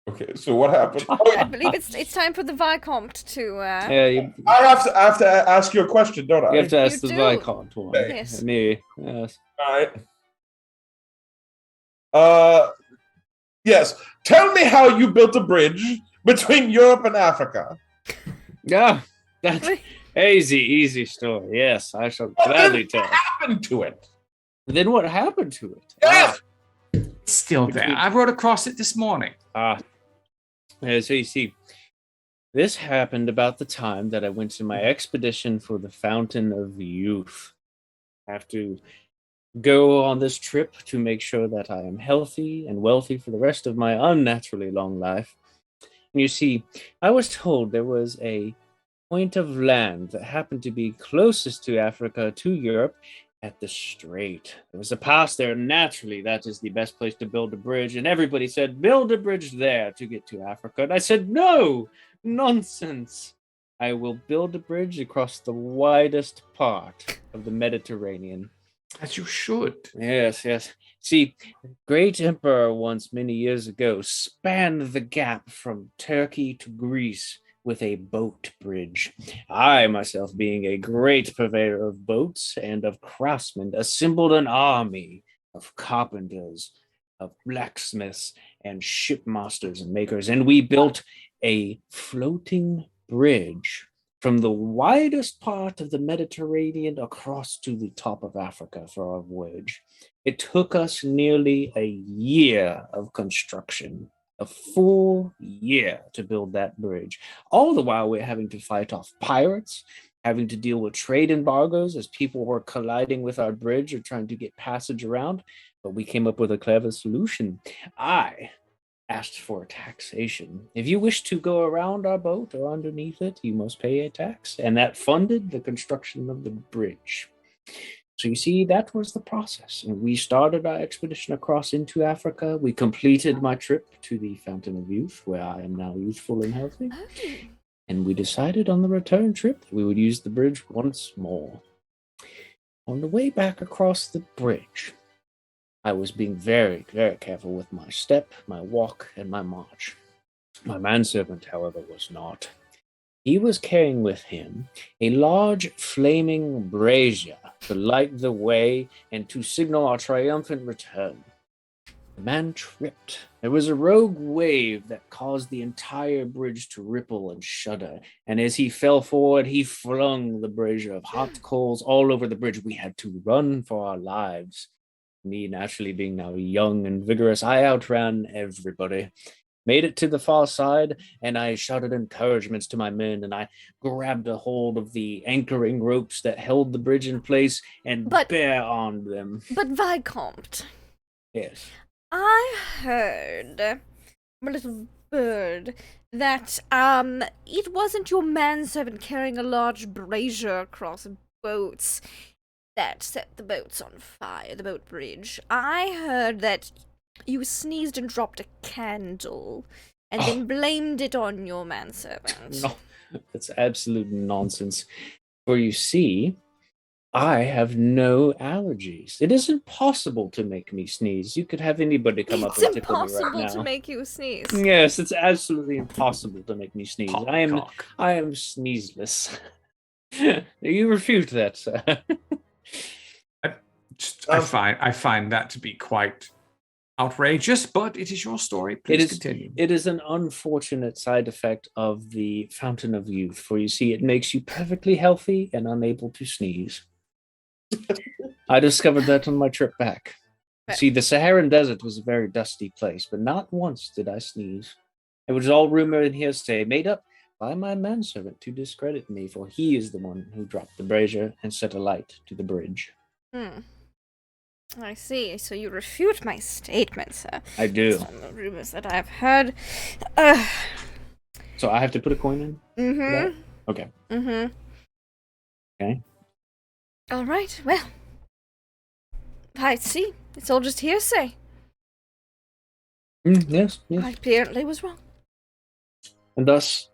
Okay, so what happened? I believe it's time for the Viscount to. Yeah, I have to ask you a question, don't I? you have to ask You the do. Viscount one. Yes. Me. Yes. All right. Yes. Tell me how you built a bridge between Europe and Africa. Yeah, that's easy story. Yes, I shall gladly tell. What happened to it? Then what happened to it? Yes. It's still there. I rode across it this morning. So you see, this happened about the time that I went to my expedition for the Fountain of Youth. I have to go on this trip to make sure that I am healthy and wealthy for the rest of my unnaturally long life. And you see, I was told there was a point of land that happened to be closest to Africa, to Europe, at the Strait. There was a pass there. Naturally, that is the best place to build a bridge. And everybody said, build a bridge there to get to Africa. And I said, no, nonsense. I will build a bridge across the widest part of the Mediterranean. As you should. Yes. See, the great emperor once, many years ago, spanned the gap from Turkey to Greece with a boat bridge. I, myself, being a great purveyor of boats and of craftsmen, assembled an army of carpenters, of blacksmiths, and shipmasters and makers, and we built a floating bridge from the widest part of the Mediterranean across to the top of Africa for our voyage. It took us nearly a year of construction. A full year to build that bridge. All the while we're having to fight off pirates, having to deal with trade embargoes as people were colliding with our bridge or trying to get passage around. But we came up with a clever solution. I asked for taxation. If you wish to go around our boat or underneath it, you must pay a tax. And that funded the construction of the bridge. So you see, that was the process. And we started our expedition across into Africa. We completed my trip to the Fountain of Youth, where I am now youthful and healthy. And we decided on the return trip that we would use the bridge once more. On the way back across the bridge, I was being very, very careful with my step, my walk, and my march. My manservant, however, was not. He was carrying with him a large flaming brazier to light the way and to signal our triumphant return. The man tripped. There was a rogue wave that caused the entire bridge to ripple and shudder, and as he fell forward, he flung the brazier of hot coals all over the bridge. We had to run for our lives. Me, naturally being now young and vigorous, I outran everybody. Made it to the far side, and I shouted encouragements to my men, and I grabbed a hold of the anchoring ropes that held the bridge in place and bear on them. But Viscount. Yes. I heard from a little bird that it wasn't your manservant carrying a large brazier across boats that set the boats on fire, the boat bridge. I heard that you sneezed and dropped a candle, and then blamed it on your manservant. No, that's absolute nonsense. For you see, I have no allergies. It is impossible to make me sneeze. You could have anybody come up and tickle me right now. It's impossible to make you sneeze. Yes, it's absolutely impossible to make me sneeze. I am sneezeless. You refute that, sir. I find that to be quite outrageous, but it is your story. Please continue. It is an unfortunate side effect of the Fountain of Youth, for you see, it makes you perfectly healthy and unable to sneeze. I discovered that on my trip back. See, the Saharan Desert was a very dusty place, but not once did I sneeze. It was all rumor and hearsay, made up by my manservant to discredit me, for he is the one who dropped the brazier and set alight to the bridge. I see. So you refute my statement, sir. I do. Some of the rumors that I've heard. So I have to put a coin in? Mm-hmm. Okay. Mm-hmm. Okay. All right. Well, I see. It's all just hearsay. Yes. I apparently was wrong. And thus,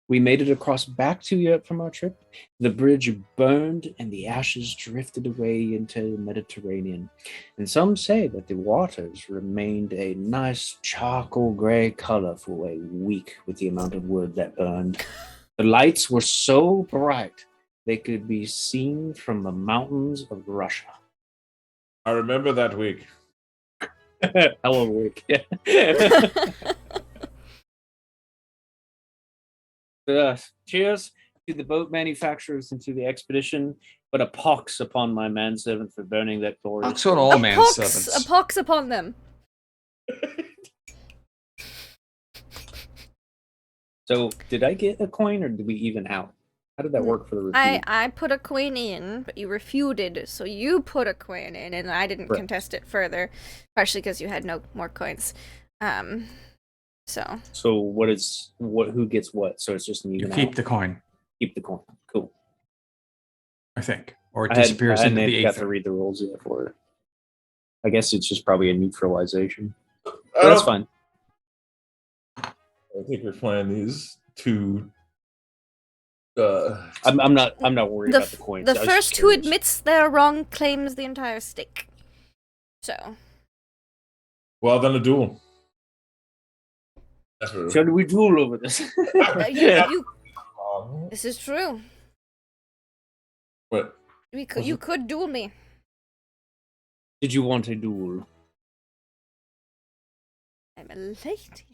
we made it across back to Europe from our trip. The bridge burned and the ashes drifted away into the Mediterranean. And some say that the waters remained a nice charcoal gray color for a week with the amount of wood that burned. The lights were so bright they could be seen from the mountains of Russia. I remember that week. Hell of a week. Yeah. Cheers to the boat manufacturers and to the expedition, but a pox upon my manservant for burning that glorious. Pox on all manservants. A pox upon them. So, did I get a coin or did we even out? How did that work for the refute? I put a coin in, but you refuted, so you put a coin in, and I didn't contest it further, partially because you had no more coins. So who gets what? So it's just an You even keep out? the coin, Keep the coin. Cool. I think. Or it disappears I into the got to ether. read the rules yet for it. I guess it's just probably a neutralization. I That's don't- fine. I think we're playing these two. I'm not worried about the coins. The I was just first who curious. admits they're wrong claims the entire stake. So. Well, then a duel. That's what Shall we duel over this? This is true. What? You could duel me. Did you want a duel? I'm a lady.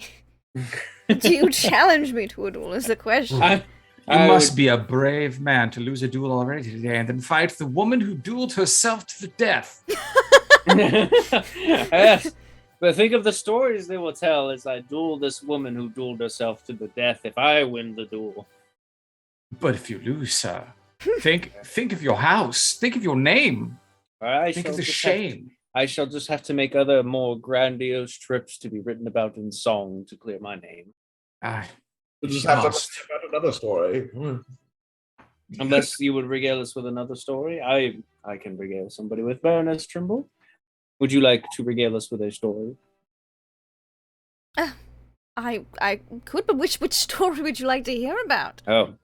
Do you challenge me to a duel is the question. You must be a brave man to lose a duel already today and then fight the woman who dueled herself to the death. Yes. But think of the stories they will tell as I duel this woman who dueled herself to the death if I win the duel. But if you lose, sir, think of your house. Think of your name. Think of the shame. I shall just have to make other more grandiose trips to be written about in song to clear my name. We'll just You have must. to about another story. Unless you would regale us with another story. I can regale somebody with Baroness Trimble. Would you like to regale us with a story? I could, but which story would you like to hear about? Oh.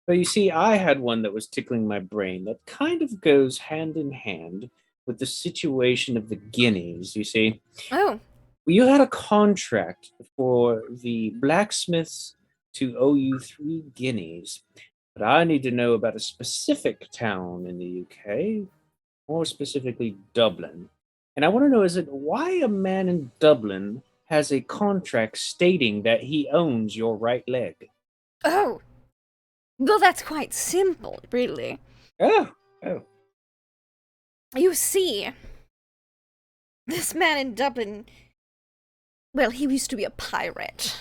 But you see, I had one that was tickling my brain that kind of goes hand in hand with the situation of the guineas, you see. Oh. You had a contract for the blacksmiths to owe you 3 guineas, but I need to know about a specific town in the UK, more specifically Dublin. And I want to know, is it why a man in Dublin has a contract stating that he owns your right leg? Oh. Well, that's quite simple, really. Oh. You see, this man in Dublin, well, he used to be a pirate.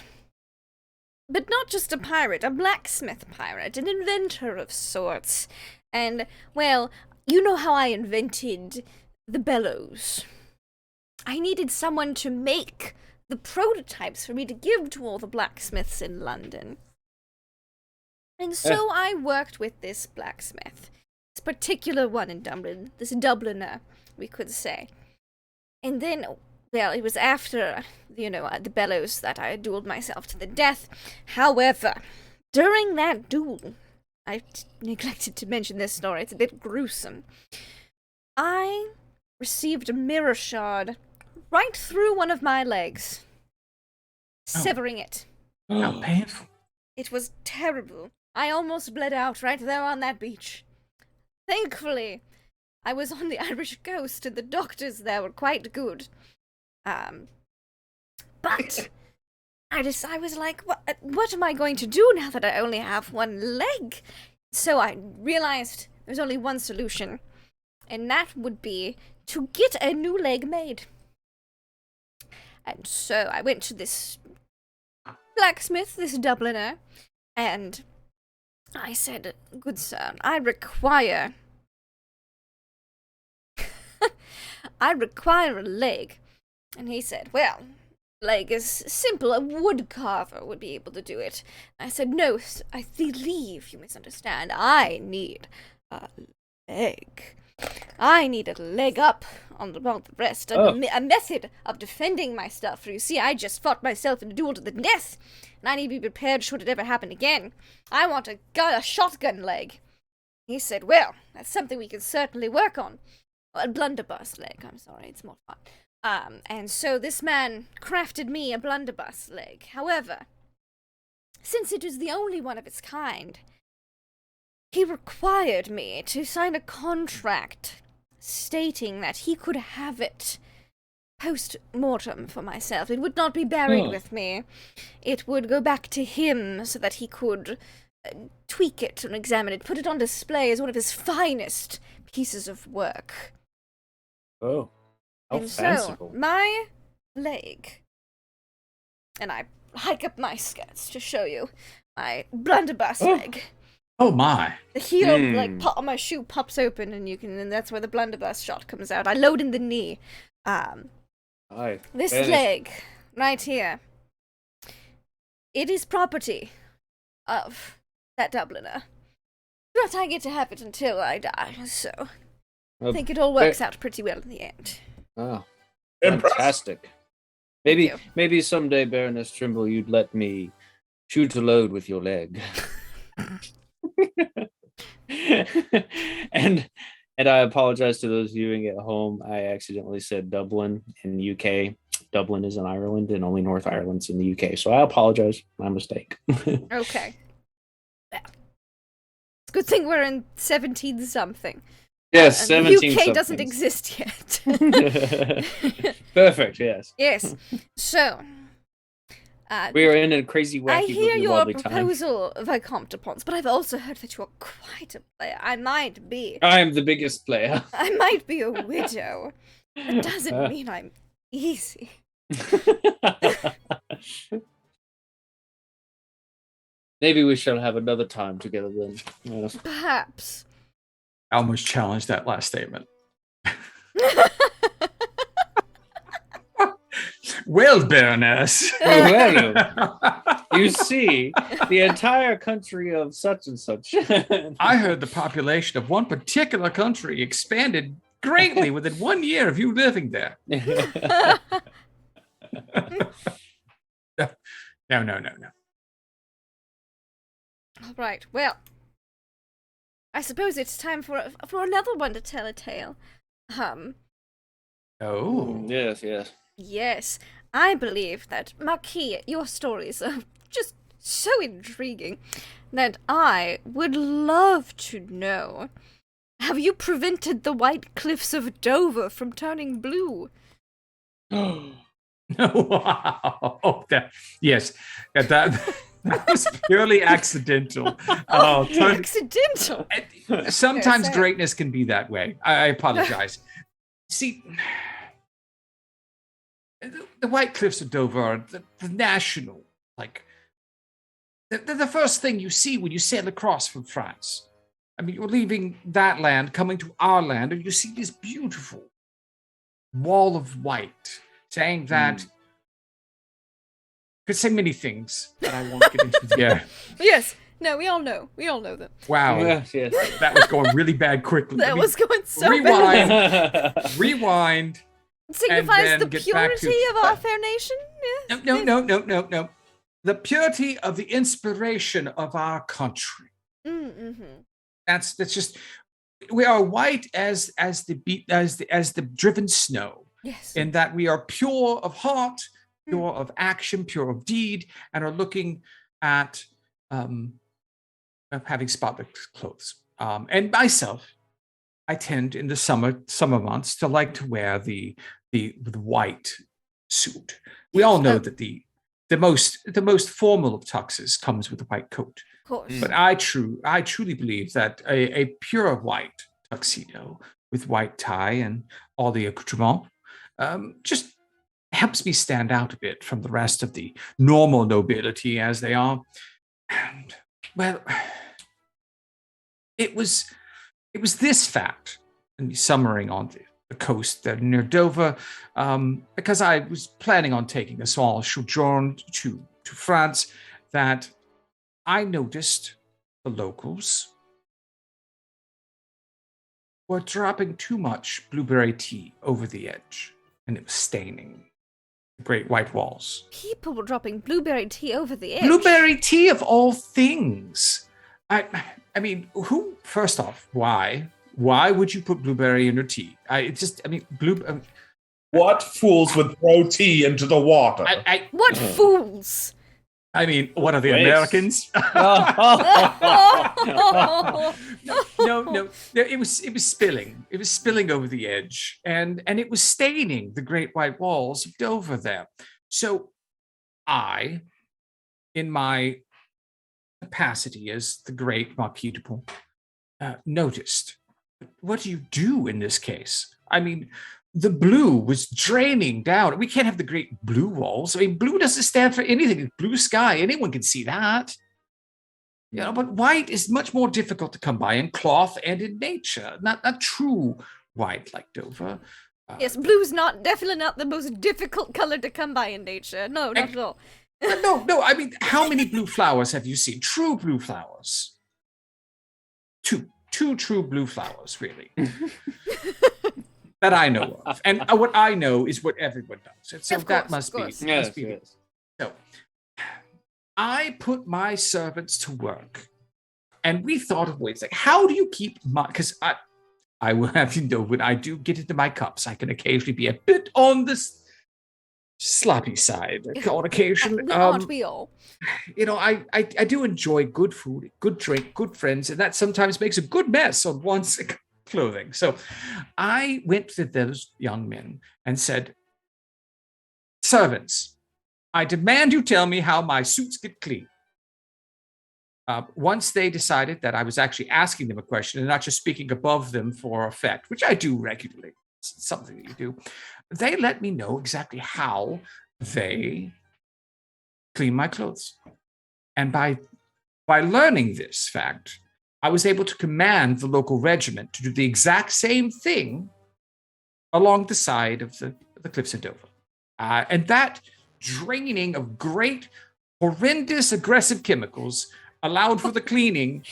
But not just a pirate, a blacksmith pirate, an inventor of sorts. And, well, you know how I invented the bellows. I needed someone to make the prototypes for me to give to all the blacksmiths in London. And so I worked with this blacksmith. This particular one in Dublin. This Dubliner, we could say. And then, well, it was after, the bellows that I dueled myself to the death. However, during that duel, I neglected to mention this story, it's a bit gruesome. I received a mirror shard right through one of my legs, severing it. How painful. It was terrible. I almost bled out right there on that beach. Thankfully, I was on the Irish coast and the doctors there were quite good. But I was like, what am I going to do now that I only have one leg? So I realized there's only one solution, and that would be to get a new leg made. And so I went to this blacksmith, this Dubliner, and I said, good sir, I require I require a leg. And he said, well, leg is simple. A wood carver would be able to do it. I said, no, I believe you misunderstand. I need a leg. I need a leg up on the rest. A method of defending myself. For you see, I just fought myself in a duel to the death, and I need to be prepared should it ever happen again. I want a shotgun leg. He said, well, that's something we can certainly work on. A blunderbuss leg, I'm sorry, it's more fun. And so this man crafted me a blunderbuss leg. However, since it was the only one of its kind, he required me to sign a contract stating that he could have it post-mortem for myself. It would not be buried with me. It would go back to him so that he could tweak it and examine it, put it on display as one of his finest pieces of work. Oh, how And fanciful. so, my leg, and I hike up my skirts to show you my blunderbuss leg. Oh my. The heel, on my shoe pops open, and that's where the blunderbuss shot comes out. I load in the knee. This leg, right here, it is property of that Dubliner. But I get to have it until I die, so I think it all works out pretty well in the end. Oh, Impressive. fantastic. Maybe someday, Baroness Trimble, you'd let me shoot a load with your leg. and I apologize to those viewing at home. I accidentally said Dublin in UK. Dublin is in Ireland, and only North Ireland's in the UK. So I apologize. My mistake. Okay. Yeah. It's a good thing we're in 17-something. Yes, 17 UK doesn't exist yet. Perfect, yes. Yes. So, we are in a crazy, wacky, I hear goofy, your wobbly time. proposal, Vicomte de Ponce, but I've also heard that you are quite a player. I might be the biggest player. I might be a widow. It doesn't mean I'm easy. Maybe we shall have another time together then. Yes. Perhaps. I almost challenged that last statement. Well, Baroness. Well, you see, the entire country of such and such. I heard the population of one particular country expanded greatly within 1 year of you living there. No. All right. Well, I suppose it's time for another one to tell a tale. Oh. Yes. Yes, I believe that, Marquis, your stories are just so intriguing that I would love to know. Have you prevented the white cliffs of Dover from turning blue? Wow. Yes. That was purely accidental. Accidental? Sometimes Fair. greatness can be that way. I apologize. See, the White Cliffs of Dover are the national, the first thing you see when you sail across from France. I mean, you're leaving that land, coming to our land, and you see this beautiful wall of white, saying that could say many things that I won't get into. Yeah. Yes. No, we all know. We all know them. Wow. Yes. That was going really bad quickly. That was going so bad. Rewind. It signifies and the then get back purity to- of our fair nation? Yes. No. The purity of the inspiration of our country. Mm-hmm. That's just, we are white as the driven snow. Yes. In that we are pure of heart, pure of action, pure of deed, and are looking at having spotless clothes. And myself, I tend in the summer months to like to wear the white suit. We all know that the most formal of tuxes comes with a white coat. Of course. But I truly believe that a pure white tuxedo with white tie and all the accoutrements just helps me stand out a bit from the rest of the normal nobility as they are. And, well, it was this fact, and summarizing on the coast there near Dover, because I was planning on taking a small sojourn to France, that I noticed the locals were dropping too much blueberry tea over the edge, and it was staining the great white walls. People were dropping blueberry tea over the edge. Blueberry tea of all things. I mean, who? First off, why? Why would you put blueberry in your tea? What fools would throw tea into the water? What fools? I mean, what are the Waste. Americans? Oh. No. It was spilling. It was spilling over the edge, and it was staining the great white walls of Dover there. So I, in my capacity as the great Marquis de Pont, noticed. What do you do in this case? I mean, the blue was draining down. We can't have the great blue walls. I mean, blue doesn't stand for anything. It's blue sky. Anyone can see that. But white is much more difficult to come by in cloth and in nature. Not true white like Dover. Yes, blue's definitely not the most difficult color to come by in nature. No, not at all. No. I mean, how many blue flowers have you seen? True blue flowers. Two true blue flowers, really. That I know of. And what I know is what everyone knows. And so Of that course, must of be. course. Yes, must be yes. So I put my servants to work. And we thought of ways like, how do you keep my, because I will have you know, when I do get into my cups, I can occasionally be a bit on this sloppy side on occasion. Aren't we all? I do enjoy good food, good drink, good friends, and that sometimes makes a good mess on one's clothing. So I went to those young men and said, servants, I demand you tell me how my suits get clean. Once they decided that I was actually asking them a question and not just speaking above them for effect, which I do regularly, it's something that you do, they let me know exactly how they clean my clothes. And by learning this fact, I was able to command the local regiment to do the exact same thing along the side of the cliffs of Dover. And that draining of great, horrendous, aggressive chemicals allowed for the cleaning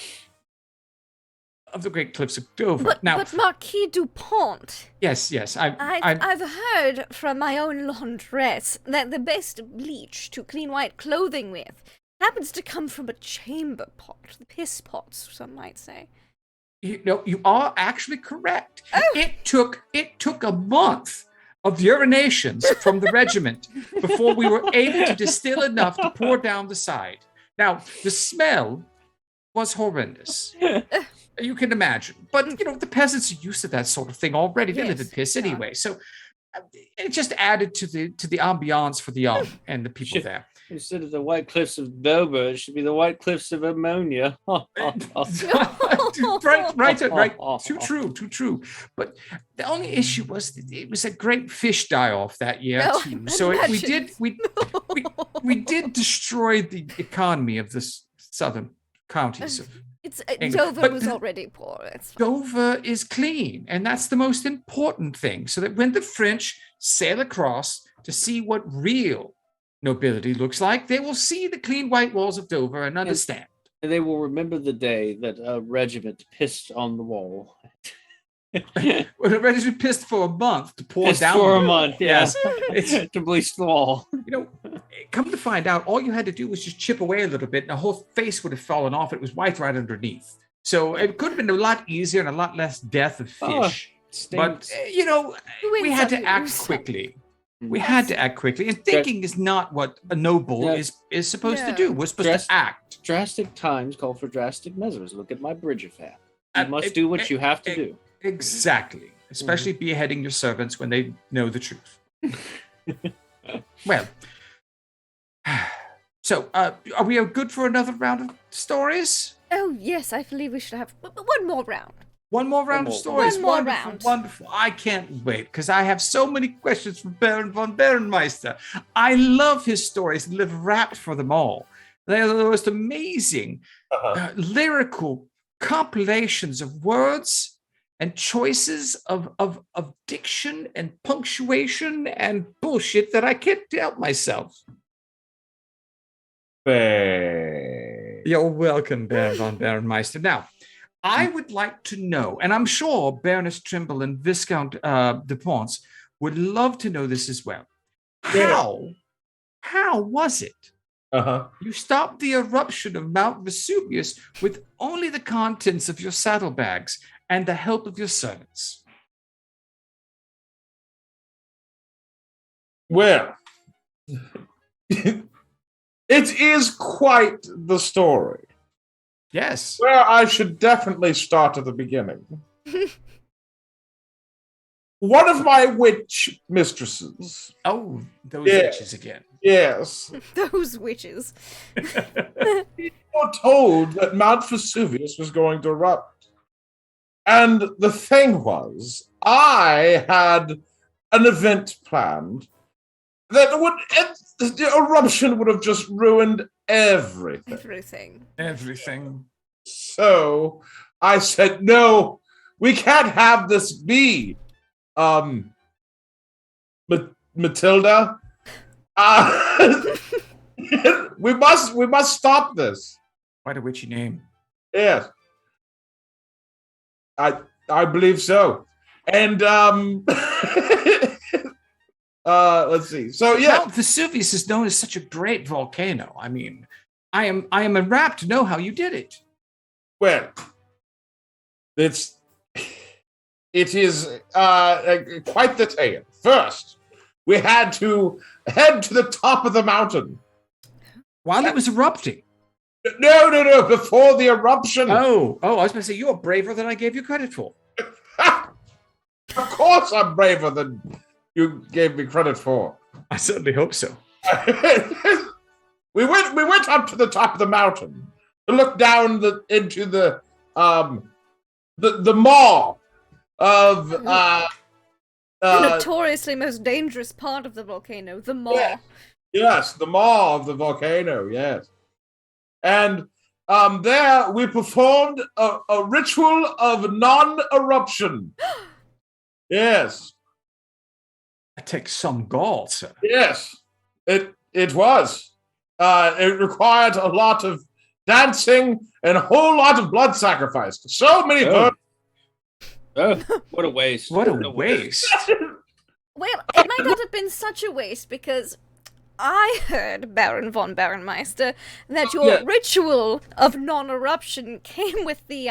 of the great cliffs of Dover. But Marquis Dupont. Yes. I've heard from my own laundress that the best bleach to clean white clothing with happens to come from a chamber pot, the piss pots, some might say. You are actually correct. Oh. It took a month of urinations from the regiment before we were able to distill enough to pour down the side. Now, the smell was horrendous. You can imagine. But, the peasants are used to that sort of thing already. They live in piss anyway. So it just added to the ambiance for the young and the people there. Instead of the White Cliffs of Dover, it should be the White Cliffs of ammonia. Right. Too true. But the only issue was that it was a great fish die-off that year too. So we did destroy the economy of the southern counties of Dover was already poor. Dover is clean, and that's the most important thing. So that when the French sail across to see what real nobility looks like, they will see the clean white walls of Dover and understand. And they will remember the day that a regiment pissed on the wall. Well, the regiment pissed for a month to pour Pissed down. for a month, Yes. to bleach the wall. Come to find out, all you had to do was just chip away a little bit, and the whole face would have fallen off. It was white right underneath. So it could have been a lot easier and a lot less death of fish. But, we had to act quickly. We had to act quickly. And thinking is not what a noble is supposed to do. We're supposed to act. Drastic times call for drastic measures. Look at my bridge affair. You must do what you have to do. Exactly. Especially beheading your servants when they know the truth. Well, so are we good for another round of stories? Oh, yes, I believe we should have one more round. One more round of stories. One more Wonderful, round. Wonderful. I can't wait because I have so many questions from Baron von Barenmeister. I love his stories and live wrapped for them all. They are the most amazing lyrical compilations of words and choices of diction and punctuation and bullshit that I can't help myself. You're welcome, Baron von Baronmeister. Now, I would like to know, and I'm sure Baroness Trimble and Viscount de Ponce would love to know this as well. How was it? You stopped the eruption of Mount Vesuvius with only the contents of your saddlebags and the help of your servants. Well, it is quite the story. Yes. Well, I should definitely start at the beginning. One of my witch mistresses. Oh, those witches again. Yes. Those witches. We were told that Mount Vesuvius was going to erupt. And the thing was, I had an event planned that the eruption would have just ruined everything. Everything. So I said, no, we can't have this be. Matilda, we must stop this. Quite a witchy name. Yes, I believe so. And let's see. So yeah, Mount Vesuvius is known as such a great volcano. I mean, I am rapt to know how you did it. Well, it is quite the tale. First, we had to head to the top of the mountain. While it was erupting? No, before the eruption. Oh, I was going to say, you're braver than I gave you credit for. Of course I'm braver than you gave me credit for. I certainly hope so. We went up to the top of the mountain to look down into the maw of The notoriously most dangerous part of the volcano, the maw. Yes, the maw of the volcano, yes. And there we performed a ritual of non-eruption. Yes. That takes some gall, sir. Yes, it was. It required a lot of dancing and a whole lot of blood sacrifice. So many birds. What a waste. What a waste. Well, it might not have been such a waste because I heard, Baron von Baronmeister, that your ritual of non-eruption came with the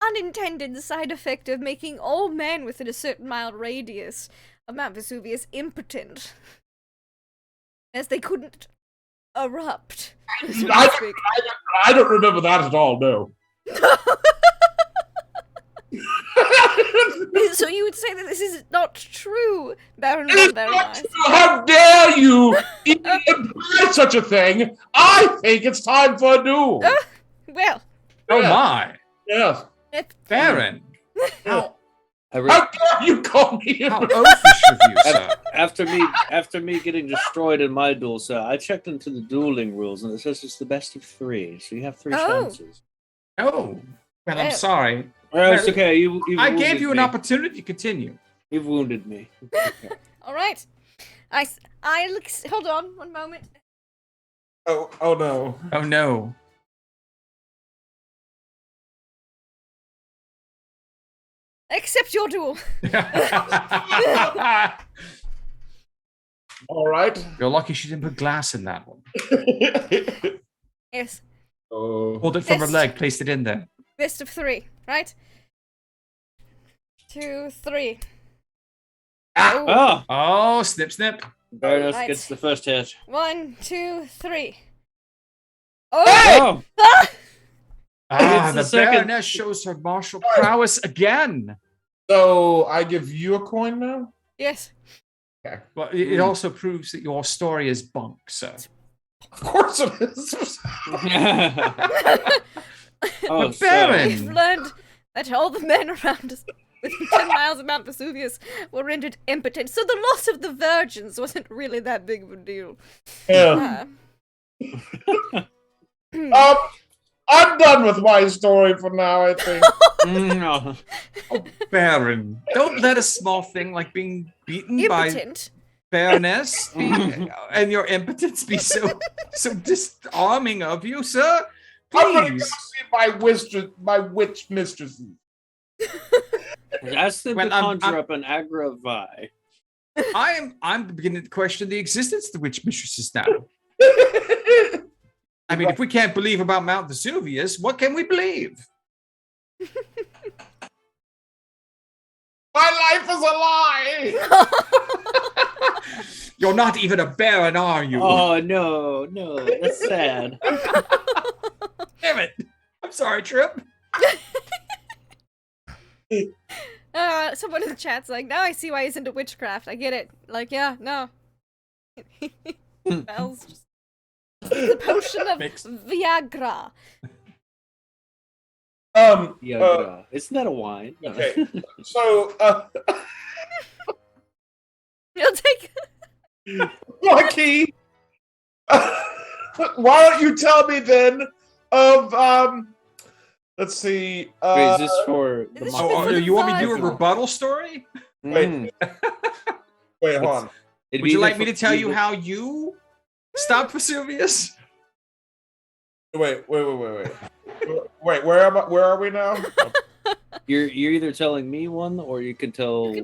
unintended side effect of making all men within a certain mile radius of Mount Vesuvius impotent, as they couldn't erupt. So to speak. I don't remember that at all, no. So you would say that this is not true, Baron von Baronmeister? How dare you imply such a thing? I think it's time for a duel. Well. Oh my. Yes. Baron. How dare you call me? How oafish of you, sir. After me getting destroyed in my duel, sir, I checked into the dueling rules and it says it's the best of 3, so you have 3 chances. Oh. Well, I'm sorry. Well, it's okay. I gave you an opportunity to continue. You've wounded me. Okay. All right. I look. Hold on, one moment. Oh no. Oh no. Accept your duel. All right. You're lucky she didn't put glass in that one. Yes. Hold it from her leg, placed it in there. Best of 3, right? 2, 3. Oh, snip, snip. Baroness gets the first hit. 1, 2, 3. Oh! The Baroness shows her martial prowess again. So I give you a coin now? Yes. Okay. Well, it also proves that your story is bunk, sir. Of course it is. But Baron! We've learned that all the men around us within 10 miles of Mount Vesuvius were rendered impotent, so the loss of the virgins wasn't really that big of a deal. Yeah. I'm done with my story for now, I think. No. Oh, Baron, don't let a small thing like being beaten by Impotent. Baroness and your impotence be so disarming of you, sir. I'm gonna go Please. see my witch mistresses. Ask them Well, to conjure up an Agra Vi. I'm beginning to question the existence of the witch mistresses now. I mean, if we can't believe about Mount Vesuvius, what can we believe? My life is a lie. You're not even a baron, are you? Oh no, that's sad. Damn it! I'm sorry, Trip. Someone in the chat's like, now I see why he's into witchcraft. I get it. Like, yeah, no. Bells just the potion of Viagra. Isn't that a wine? Okay, so You'll take. Lucky. Why don't you tell me then of let's see. Wait, is this for the This Oh, should be you want me to do a Viagra. rebuttal story? Wait, hold on. Would you like me to tell you how you stopped Vesuvius? Wait. Wait, where are we now? You're either telling me one, or you can tell. You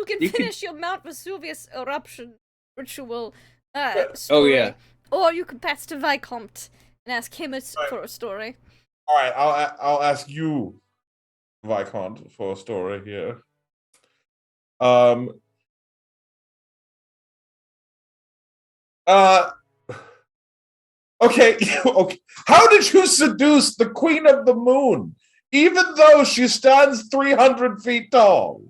can You finish your Mount Vesuvius eruption ritual Oh story. yeah. Or you can pass to Vicomte and ask him for a story. All right, I'll ask you, Viscount, for a story here. Okay, okay. How did you seduce the Queen of the Moon, even though she stands 300 feet tall?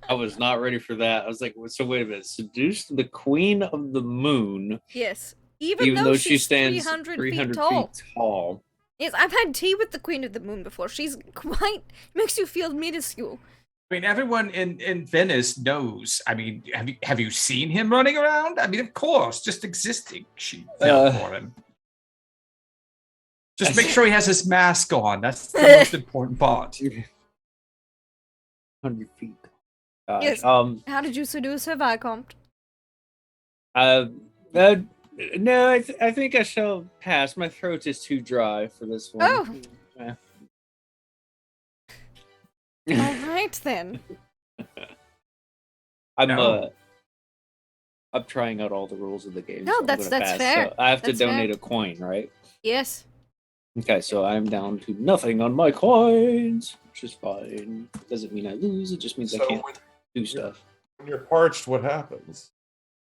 I was not ready for that. I was like, so wait a minute. Seduced the Queen of the Moon, Yes. Even though she she's stands 300 300 feet tall. feet tall. Yes, I've had tea with the Queen of the Moon before. She's quite makes you feel minuscule. I mean, everyone in Venice knows. I mean, have you seen him running around? I mean, of course, just existing. She fell for him. Just make sure he has his mask on. That's the most important part. 100 feet. Gosh. Yes. How did you seduce her, Vicomte? No, I think I shall pass. My throat is too dry for this one. Oh. Yeah. All right then. I'm trying out all the rules of the game. No, so I'm that's gonna pass. fair. So I have That's to donate fair. a coin, right? Yes. Okay, so I'm down to nothing on my coins, which is fine. Doesn't mean I lose. It just means I can't do stuff. When you're parched, what happens?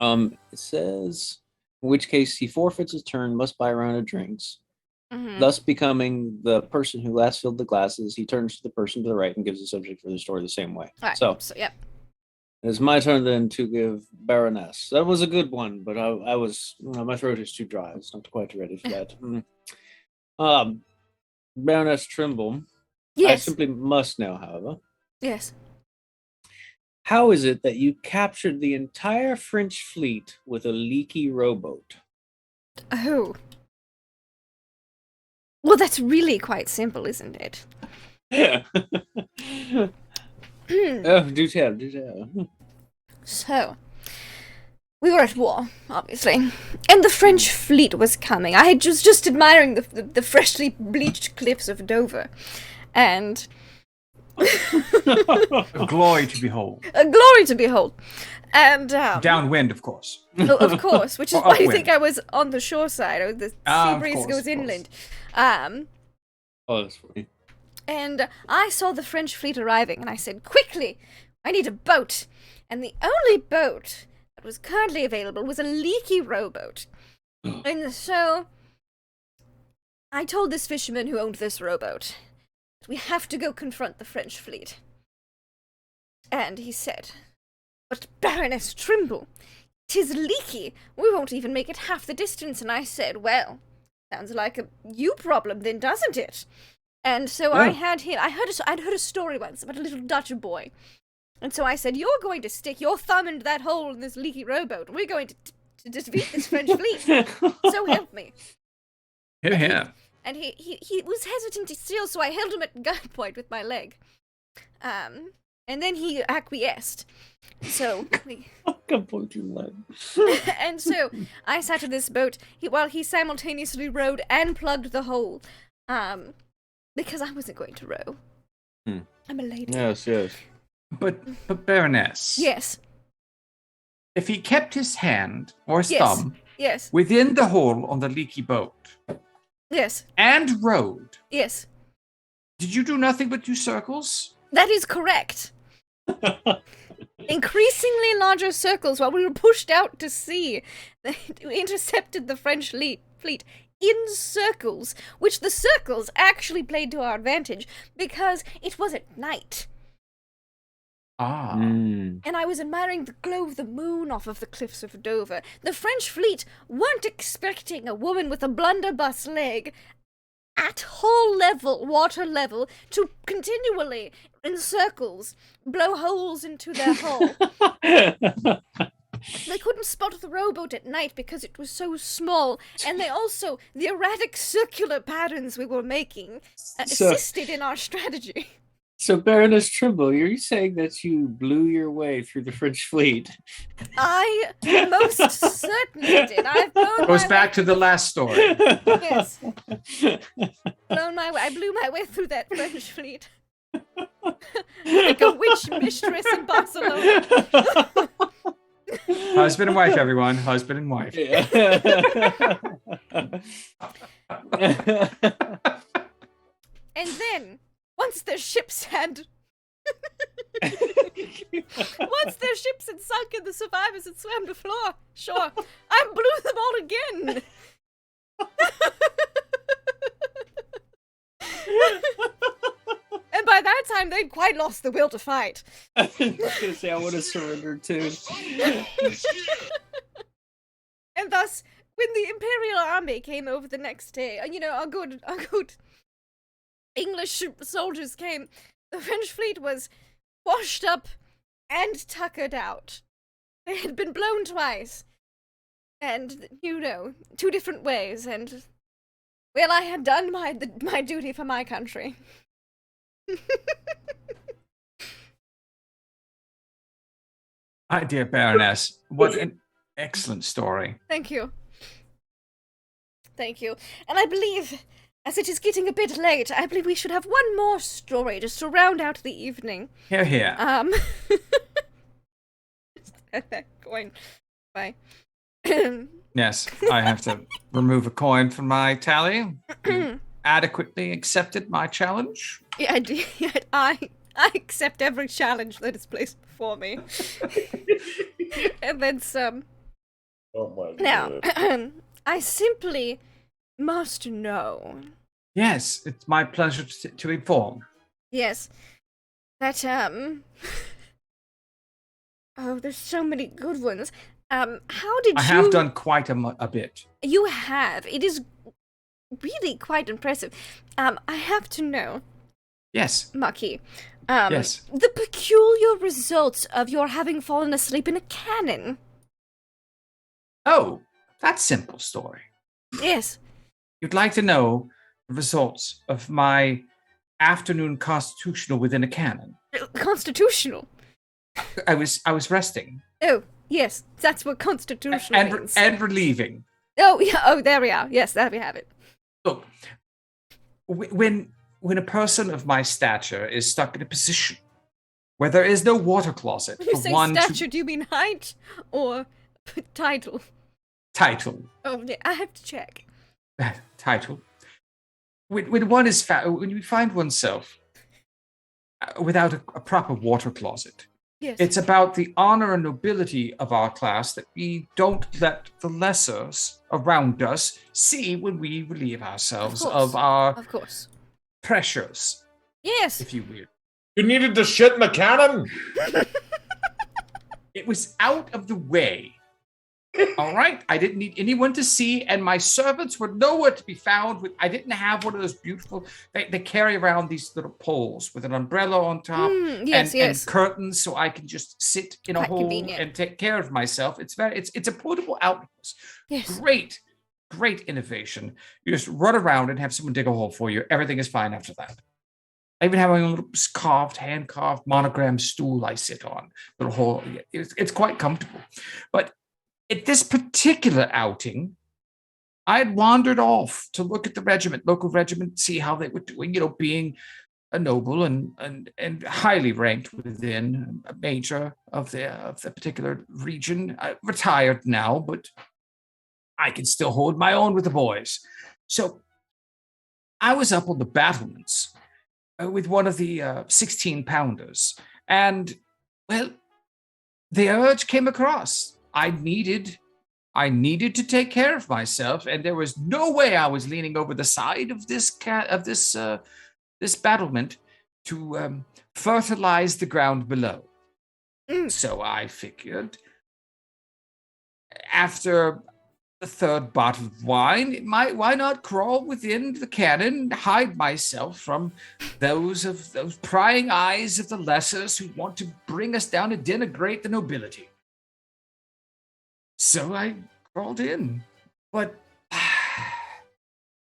It says, in which case he forfeits his turn, must buy a round of drinks, Mhm. thus becoming the person who last filled the glasses. He turns to the person to the right and gives the subject for the story the same way. All right. So Yep. it's my turn then to give Baroness. That was a good one, but I was my throat is too dry. It's not quite ready for that. Baroness Trimble. I Yes. simply must know, however, Yes. how is it that you captured the entire French fleet with a leaky rowboat? Oh. Well, that's really quite simple, isn't it? Yeah. Oh, do tell, do tell. So, we were at war, obviously, and the French fleet was coming. I had just admiring the freshly bleached cliffs of Dover, and A glory to behold. a glory to behold. And Downwind, of course. oh, of course, which is Or why you upwind. think I was on the shore side. Oh, the sea Of breeze course, goes of course. inland. Oh, that's funny. And I saw the French fleet arriving, and I said, quickly, I need a boat. And the only boat that was currently available was a leaky rowboat. And so I told this fisherman who owned this rowboat, we have to go confront the French fleet. And he said, but Baroness Trimble, 'tis leaky. We won't even make it half the distance. And I said, well, sounds like a you problem then, doesn't it? And so I had him. I'd heard a story once about a little Dutch boy, and so I said, "You're going to stick your thumb into that hole in this leaky rowboat. We're going to to defeat this French fleet. So help me. Here. And he was hesitant to steal, so I held him at gunpoint with my leg. And then he acquiesced. So and so I sat in this boat while he simultaneously rowed and plugged the hole. Because I wasn't going to row. I'm a lady. Yes. But Baroness. Yes. If he kept his hand or his Yes. thumb Yes. within the hole on the leaky boat Yes. and rowed, Yes. did you do nothing but do circles? That is correct. Increasingly larger circles while we were pushed out to sea. They intercepted the French fleet in circles, which the circles actually played to our advantage because it was at night. Ah. And I was admiring the glow of the moon off of the cliffs of Dover. The French fleet weren't expecting a woman with a blunderbuss leg at hull level, water level, to continually, in circles, blow holes into their hull. They couldn't spot the rowboat at night because it was so small, and the erratic circular patterns we were making assisted in our strategy. So, Baroness Trimble, are you saying that you blew your way through the French fleet? I most certainly did. I've blown Goes my back way. to the last story. Yes. I blew my way through that French fleet. Like a witch mistress in Barcelona. Husband and wife, everyone. Husband and wife. And then, once their ships had sunk and the survivors had swam to shore, I blew them all again. And by that time, they'd quite lost the will to fight. I was gonna say I would have surrendered too. And thus, when the Imperial Army came over the next day, and our good English soldiers came, the French fleet was washed up and tuckered out. They had been blown twice. And, 2 different ways, and, well, I had done my duty for my country. My dear Baroness, what an excellent story. Thank you. Thank you. And I believe, as it is getting a bit late, I believe we should have one more story just to round out the evening. Here. Going. Bye. Yes, I have to remove a coin from my tally. You adequately accepted my challenge. Yeah, I accept every challenge that is placed before me. And then some. Oh my Now, God. I simply must know. Yes, it's my pleasure to inform. Yes. That, oh, there's so many good ones. How did I have done quite a bit. You have. It is really quite impressive. I have to know, Yes. Maki. Yes. The peculiar results of your having fallen asleep in a cannon. Oh, that's simple story. Yes. You'd like to know the results of my afternoon constitutional within a cannon. Constitutional. I was resting Oh, yes. That's what constitutional means. and relieving. Oh, yeah. Oh, there we are. Yes, there we have it. Look, when a person of my stature is stuck in a position where there is no water closet When you for say one stature, do you mean height or title? title, Oh, yeah, I have to check. title. When one is when you find oneself without a proper water closet, Yes. it's about the honor and nobility of our class that we don't let the lessers around us see when we relieve ourselves of our Of course. pressures, Yes. if you will. You needed to shit in the cannon? It was out of the way All right. I didn't need anyone to see, and my servants were nowhere to be found. I didn't have one of those beautiful. They carry around these little poles with an umbrella on top and curtains, so I can just sit in a hole convenient. and take care of myself. It's a portable outhouse. Yes. Great innovation. You just run around and have someone dig a hole for you. Everything is fine after that. I even have my own little hand carved monogram stool I sit on. Little hole. It's quite comfortable, but. At this particular outing, I had wandered off to look at the local regiment, see how they were doing, being a noble and highly ranked within a major of the particular region. I retired now, but I can still hold my own with the boys. So I was up on the battlements with one of the 16-pounders, and, well, the urge came across. I needed to take care of myself, and there was no way I was leaning over the side of this battlement to fertilize the ground below. So I figured, after the third bottle of wine, why not crawl within the cannon, hide myself from those prying eyes of the lessers who want to bring us down and denigrate the nobility. So I crawled in, but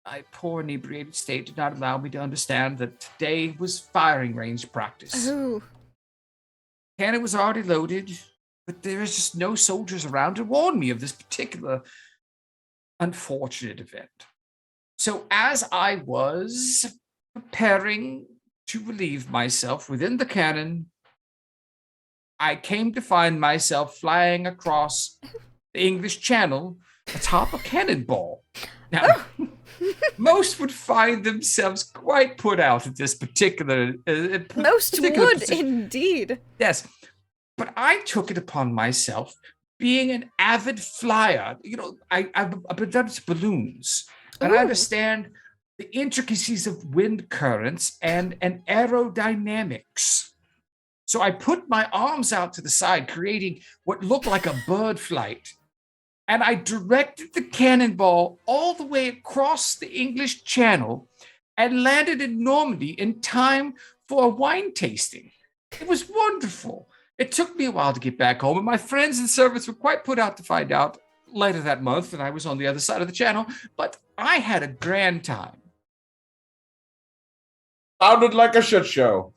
my poor inebriated state did not allow me to understand that today was firing range practice. Ooh. Cannon was already loaded, but there is just no soldiers around to warn me of this particular unfortunate event. So as I was preparing to relieve myself within the cannon, I came to find myself flying across the English Channel atop a cannonball. Now, most would find themselves quite put out at this particular most particular would position. Indeed. Yes, but I took it upon myself, being an avid flyer. I've been done to balloons, and I understand the intricacies of wind currents and aerodynamics. So I put my arms out to the side, creating what looked like a bird flight. And I directed the cannonball all the way across the English Channel and landed in Normandy in time for a wine tasting. It was wonderful. It took me a while to get back home, and my friends and servants were quite put out to find out later that month that I was on the other side of the channel, but I had a grand time. Sounded like a shit show.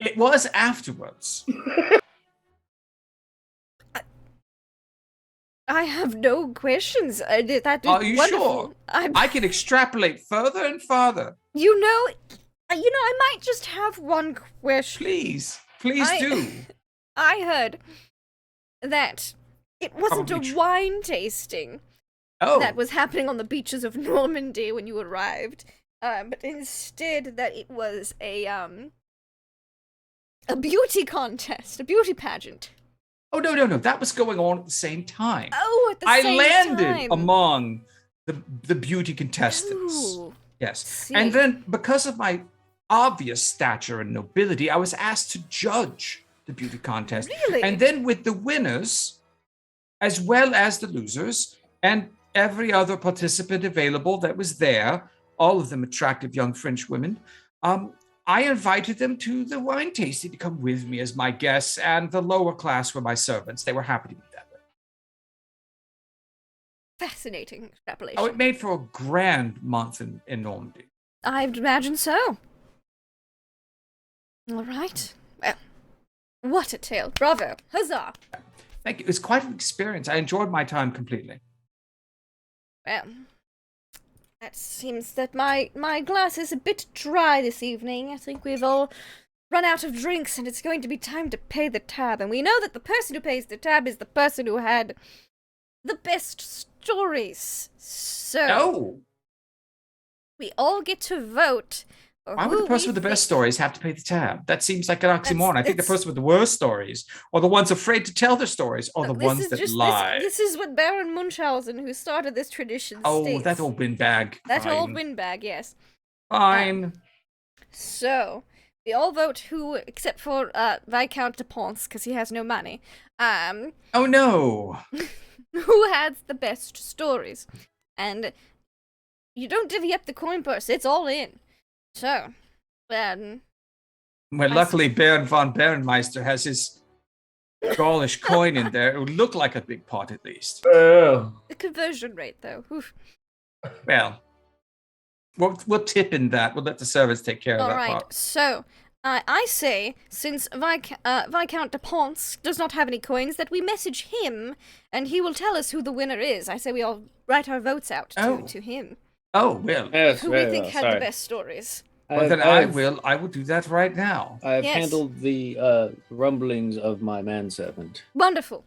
It was afterwards. I have no questions. That is Are you wonderful. sure? I can extrapolate further and farther. I might just have one question. Please do. I heard that it wasn't Probably a wine tasting that was happening on the beaches of Normandy when you arrived, but instead that it was a beauty contest, a beauty pageant. Oh, no. That was going on at the same time. Oh, at the same time. I landed among the beauty contestants. Ooh, yes. see. And then, because of my obvious stature and nobility, I was asked to judge the beauty contest. Really? And then with the winners, as well as the losers, and every other participant available that was there, all of them attractive young French women, I invited them to the wine tasting to come with me as my guests, and the lower class were my servants. They were happy to be that way. Fascinating extrapolation. Oh, it made for a grand month in Normandy. I'd imagine so. All right. Well, what a tale. Bravo. Huzzah. Thank you. It was quite an experience. I enjoyed my time completely. Well, it seems that my glass is a bit dry this evening. I think we've all run out of drinks, and it's going to be time to pay the tab. And we know that the person who pays the tab is the person who had the best stories. So we all get to vote. Why would the person with the best stories have to pay the tab? That seems like an oxymoron. I think the person with the worst stories, or the ones afraid to tell their stories, are the ones that lie. This is what Baron Munchausen, who started this tradition, states. That old windbag. That old windbag, yes. Fine. So, We all vote who, except for Viscount de Ponce, because he has no money. Oh no! Who has the best stories? And you don't divvy up the coin purse; it's all in. So, Well, luckily, Baron von Barenmeister has his Gaulish coin in there. It would look like a big pot, at least. the conversion rate, though. Oof. Well, we'll tip in that. We'll let the servants take care of that part. So, I say, since Viscount de Ponce does not have any coins, that we message him, and he will tell us who the winner is. I say we all write our votes out to him. Oh, well. Yes, Who we think had the best stories. Well, then I will do that right now. I have handled the rumblings of my manservant. Wonderful.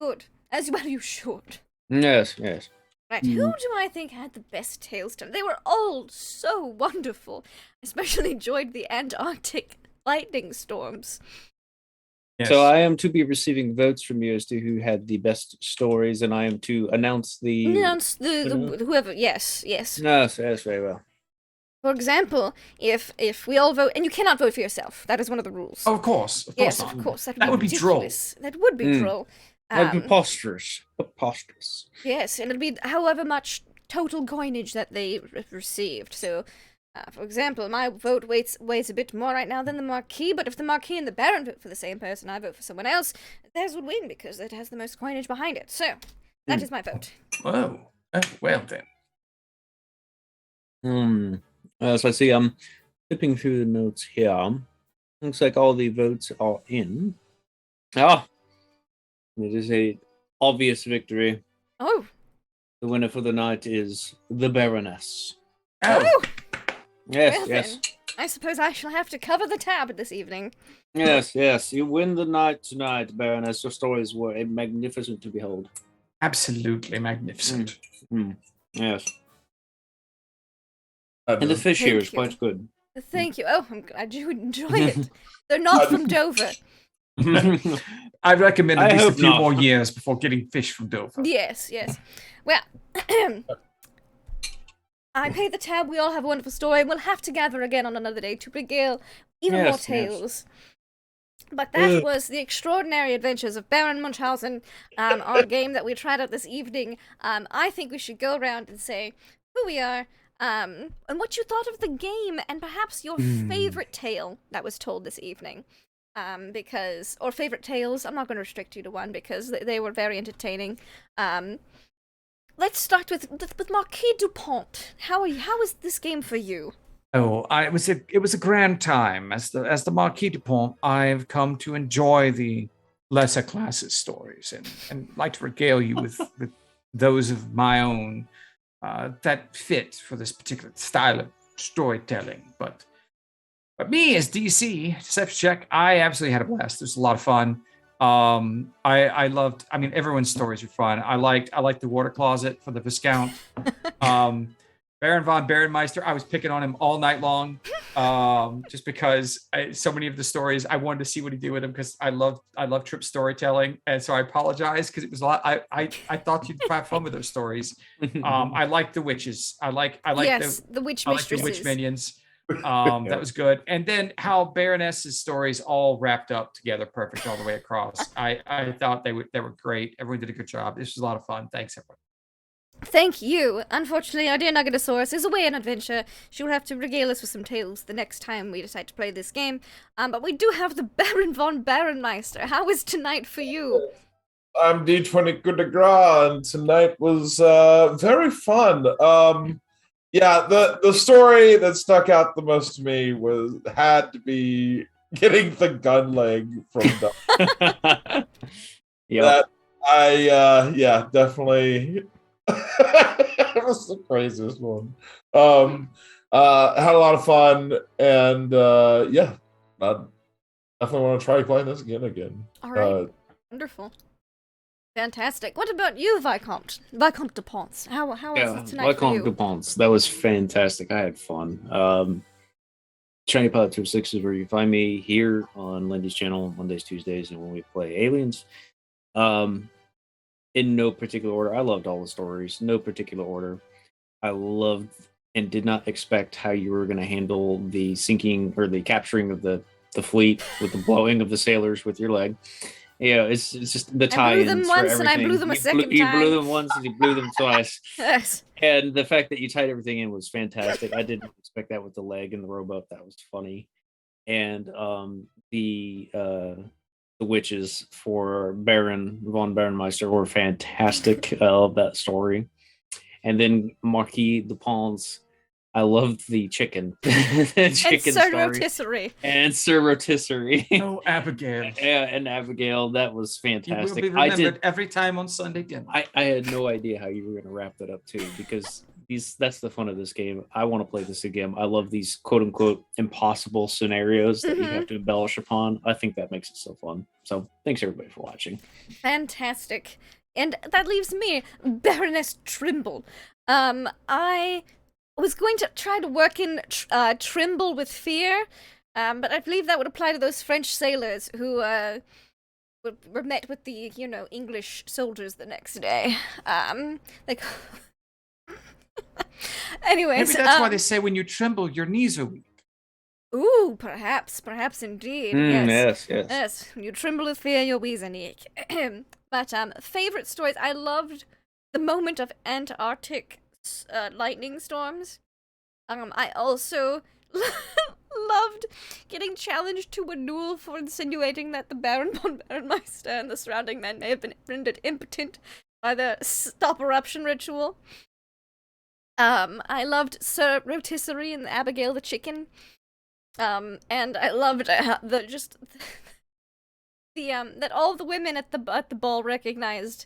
Good. As well you should. Yes, yes. Right, who do I think had the best tales to? They were all so wonderful. I especially enjoyed the Antarctic lightning storms. Yes. So I am to be receiving votes from you as to who had the best stories, and I am to announce the whoever. Yes. Yes, very well. For example, if we all vote, and you cannot vote for yourself. That is one of the rules. Oh, of course. Yes, not. of course. That would be droll. That would be droll. Preposterous. Yes, and it'll be however much total coinage that they received. So, for example, my vote weighs a bit more right now than the Marquis, but if the Marquis and the Baron vote for the same person, I vote for someone else, theirs would win because it has the most coinage behind it. So, that is my vote. Oh, well then. So I see I'm flipping through the notes here. Looks like all the votes are in. It is a obvious victory. Oh. The winner for the night is the Baroness. Oh. Yes, well, yes. Then, I suppose I shall have to cover the tab this evening. Yes. You win the night tonight, Baroness. Your stories were magnificent to behold. Absolutely magnificent. Yes. And the fish here is quite good. Thank you. Oh, I'm glad you enjoyed it. They're not from Dover. I recommend at least a few more years before getting fish from Dover. Yes. Well, I pay the tab. We all have a wonderful story, and we'll have to gather again on another day to regale even more tales. But that was the extraordinary adventures of Baron Munchausen, our game that we tried out this evening. I think we should go around and say who we are, and what you thought of the game, and perhaps your favorite tale that was told this evening. Or favorite tales. I'm not going to restrict you to one because they were very entertaining. Let's start with Marquis Dupont. How is this game for you? Oh, it was a grand time. As the Marquis Dupont, I've come to enjoy the lesser classes stories and like to regale you with those of my own that fit for this particular style of storytelling. But me as DC, Deception Check, I absolutely had a blast. It was a lot of fun. I loved, everyone's stories were fun. I liked the water closet for the Viscount. Baron von Barenmeister, I was picking on him all night long, just because so many of the stories I wanted to see what he did with them because I love Trip's storytelling, and so I apologize because it was a lot. I thought you'd have fun with those stories. I like the witches. I like the witch mistresses. I like the witch minions. That was good. And then how Baroness's stories all wrapped up together perfect all the way across. I thought they were great. Everyone did a good job. This was a lot of fun. Thanks, everyone. Thank you. Unfortunately, our dear Nuggetosaurus is away on adventure. She will have to regale us with some tales the next time we decide to play this game. But we do have the Baron von Barenmeister. How is tonight for you? I'm D20 Coup de Grace, and tonight was very fun. Yeah, the story that stuck out the most to me had to be getting the gun leg from Doug. Yeah. That definitely. It was the craziest one. Had a lot of fun, and I definitely want to try playing this again. All right, wonderful, fantastic. What about you, Viscount de Ponce? How was it tonight Viscount for you? de Ponce, that was fantastic. I had fun. Shiny Pilot 206 is where you find me here on Lindy's channel Mondays, Tuesdays, and when we play Aliens. In no particular order. I loved all the stories. No particular order. I loved and did not expect how you were going to handle the sinking or the capturing of the fleet with the blowing of the sailors with your leg. It's just the tie-ins. I blew them for once everything. and I blew them a second You time. blew them once and you blew them twice. Yes. And the fact that you tied everything in was fantastic. I didn't expect that with the leg and the rowboat. That was funny. And the witches for Baron von Baronmeister were fantastic. I love that story. And then Marquis de Pons, I loved the chicken. The chicken and Sir story. Rotisserie. And Sir Rotisserie. Oh, Abigail. Yeah, and Abigail, that was You fantastic. will be remembered every time on Sunday dinner. I had no idea how you were going to wrap that up too, because that's the fun of this game. I want to play this again. I love these quote unquote impossible scenarios that you have to embellish upon. I think that makes it so fun. So thanks everybody for watching. Fantastic. And that leaves me, Baroness Trimble. I was going to try to work in Trimble with fear, but I believe that would apply to those French sailors who were met with the, English soldiers the next day. Like... Anyways, maybe that's why they say when you tremble, your knees are weak. Ooh, perhaps indeed. Yes. Yes. When you tremble with fear, your knees are weak. But favorite stories. I loved the moment of Antarctic lightning storms. I also loved getting challenged to a duel for insinuating that the Baron von Baronmeister and the surrounding men may have been rendered impotent by the stop eruption ritual. I loved Sir Rotisserie and Abigail the chicken. And I loved that all the women at the ball recognized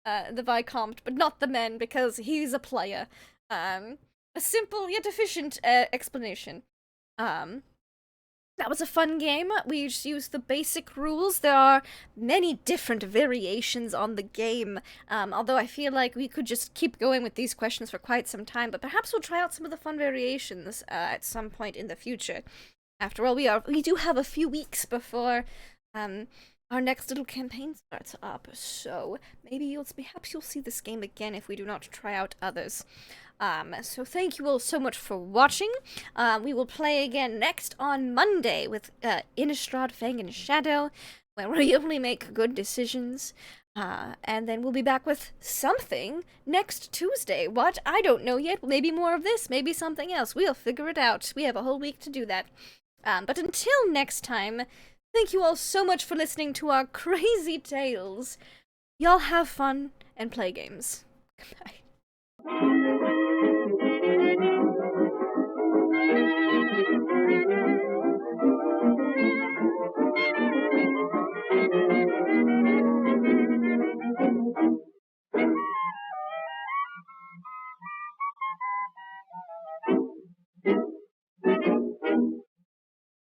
the Vicomte, but not the men because he's a player. A simple yet efficient explanation. That was a fun game. We just used the basic rules. There are many different variations on the game, although I feel like we could just keep going with these questions for quite some time, but perhaps we'll try out some of the fun variations at some point in the future. After all, we do have a few weeks before our next little campaign starts up, so perhaps you'll see this game again if we do not try out others. So thank you all so much for watching. We will play again next on Monday with Innistrad, Fang, and Shadow, where we only make good decisions. And then we'll be back with something next Tuesday. What? I don't know yet. Maybe more of this, maybe something else. We'll figure it out. We have a whole week to do that. But until next time, thank you all so much for listening to our crazy tales. Y'all have fun and play games. Goodbye.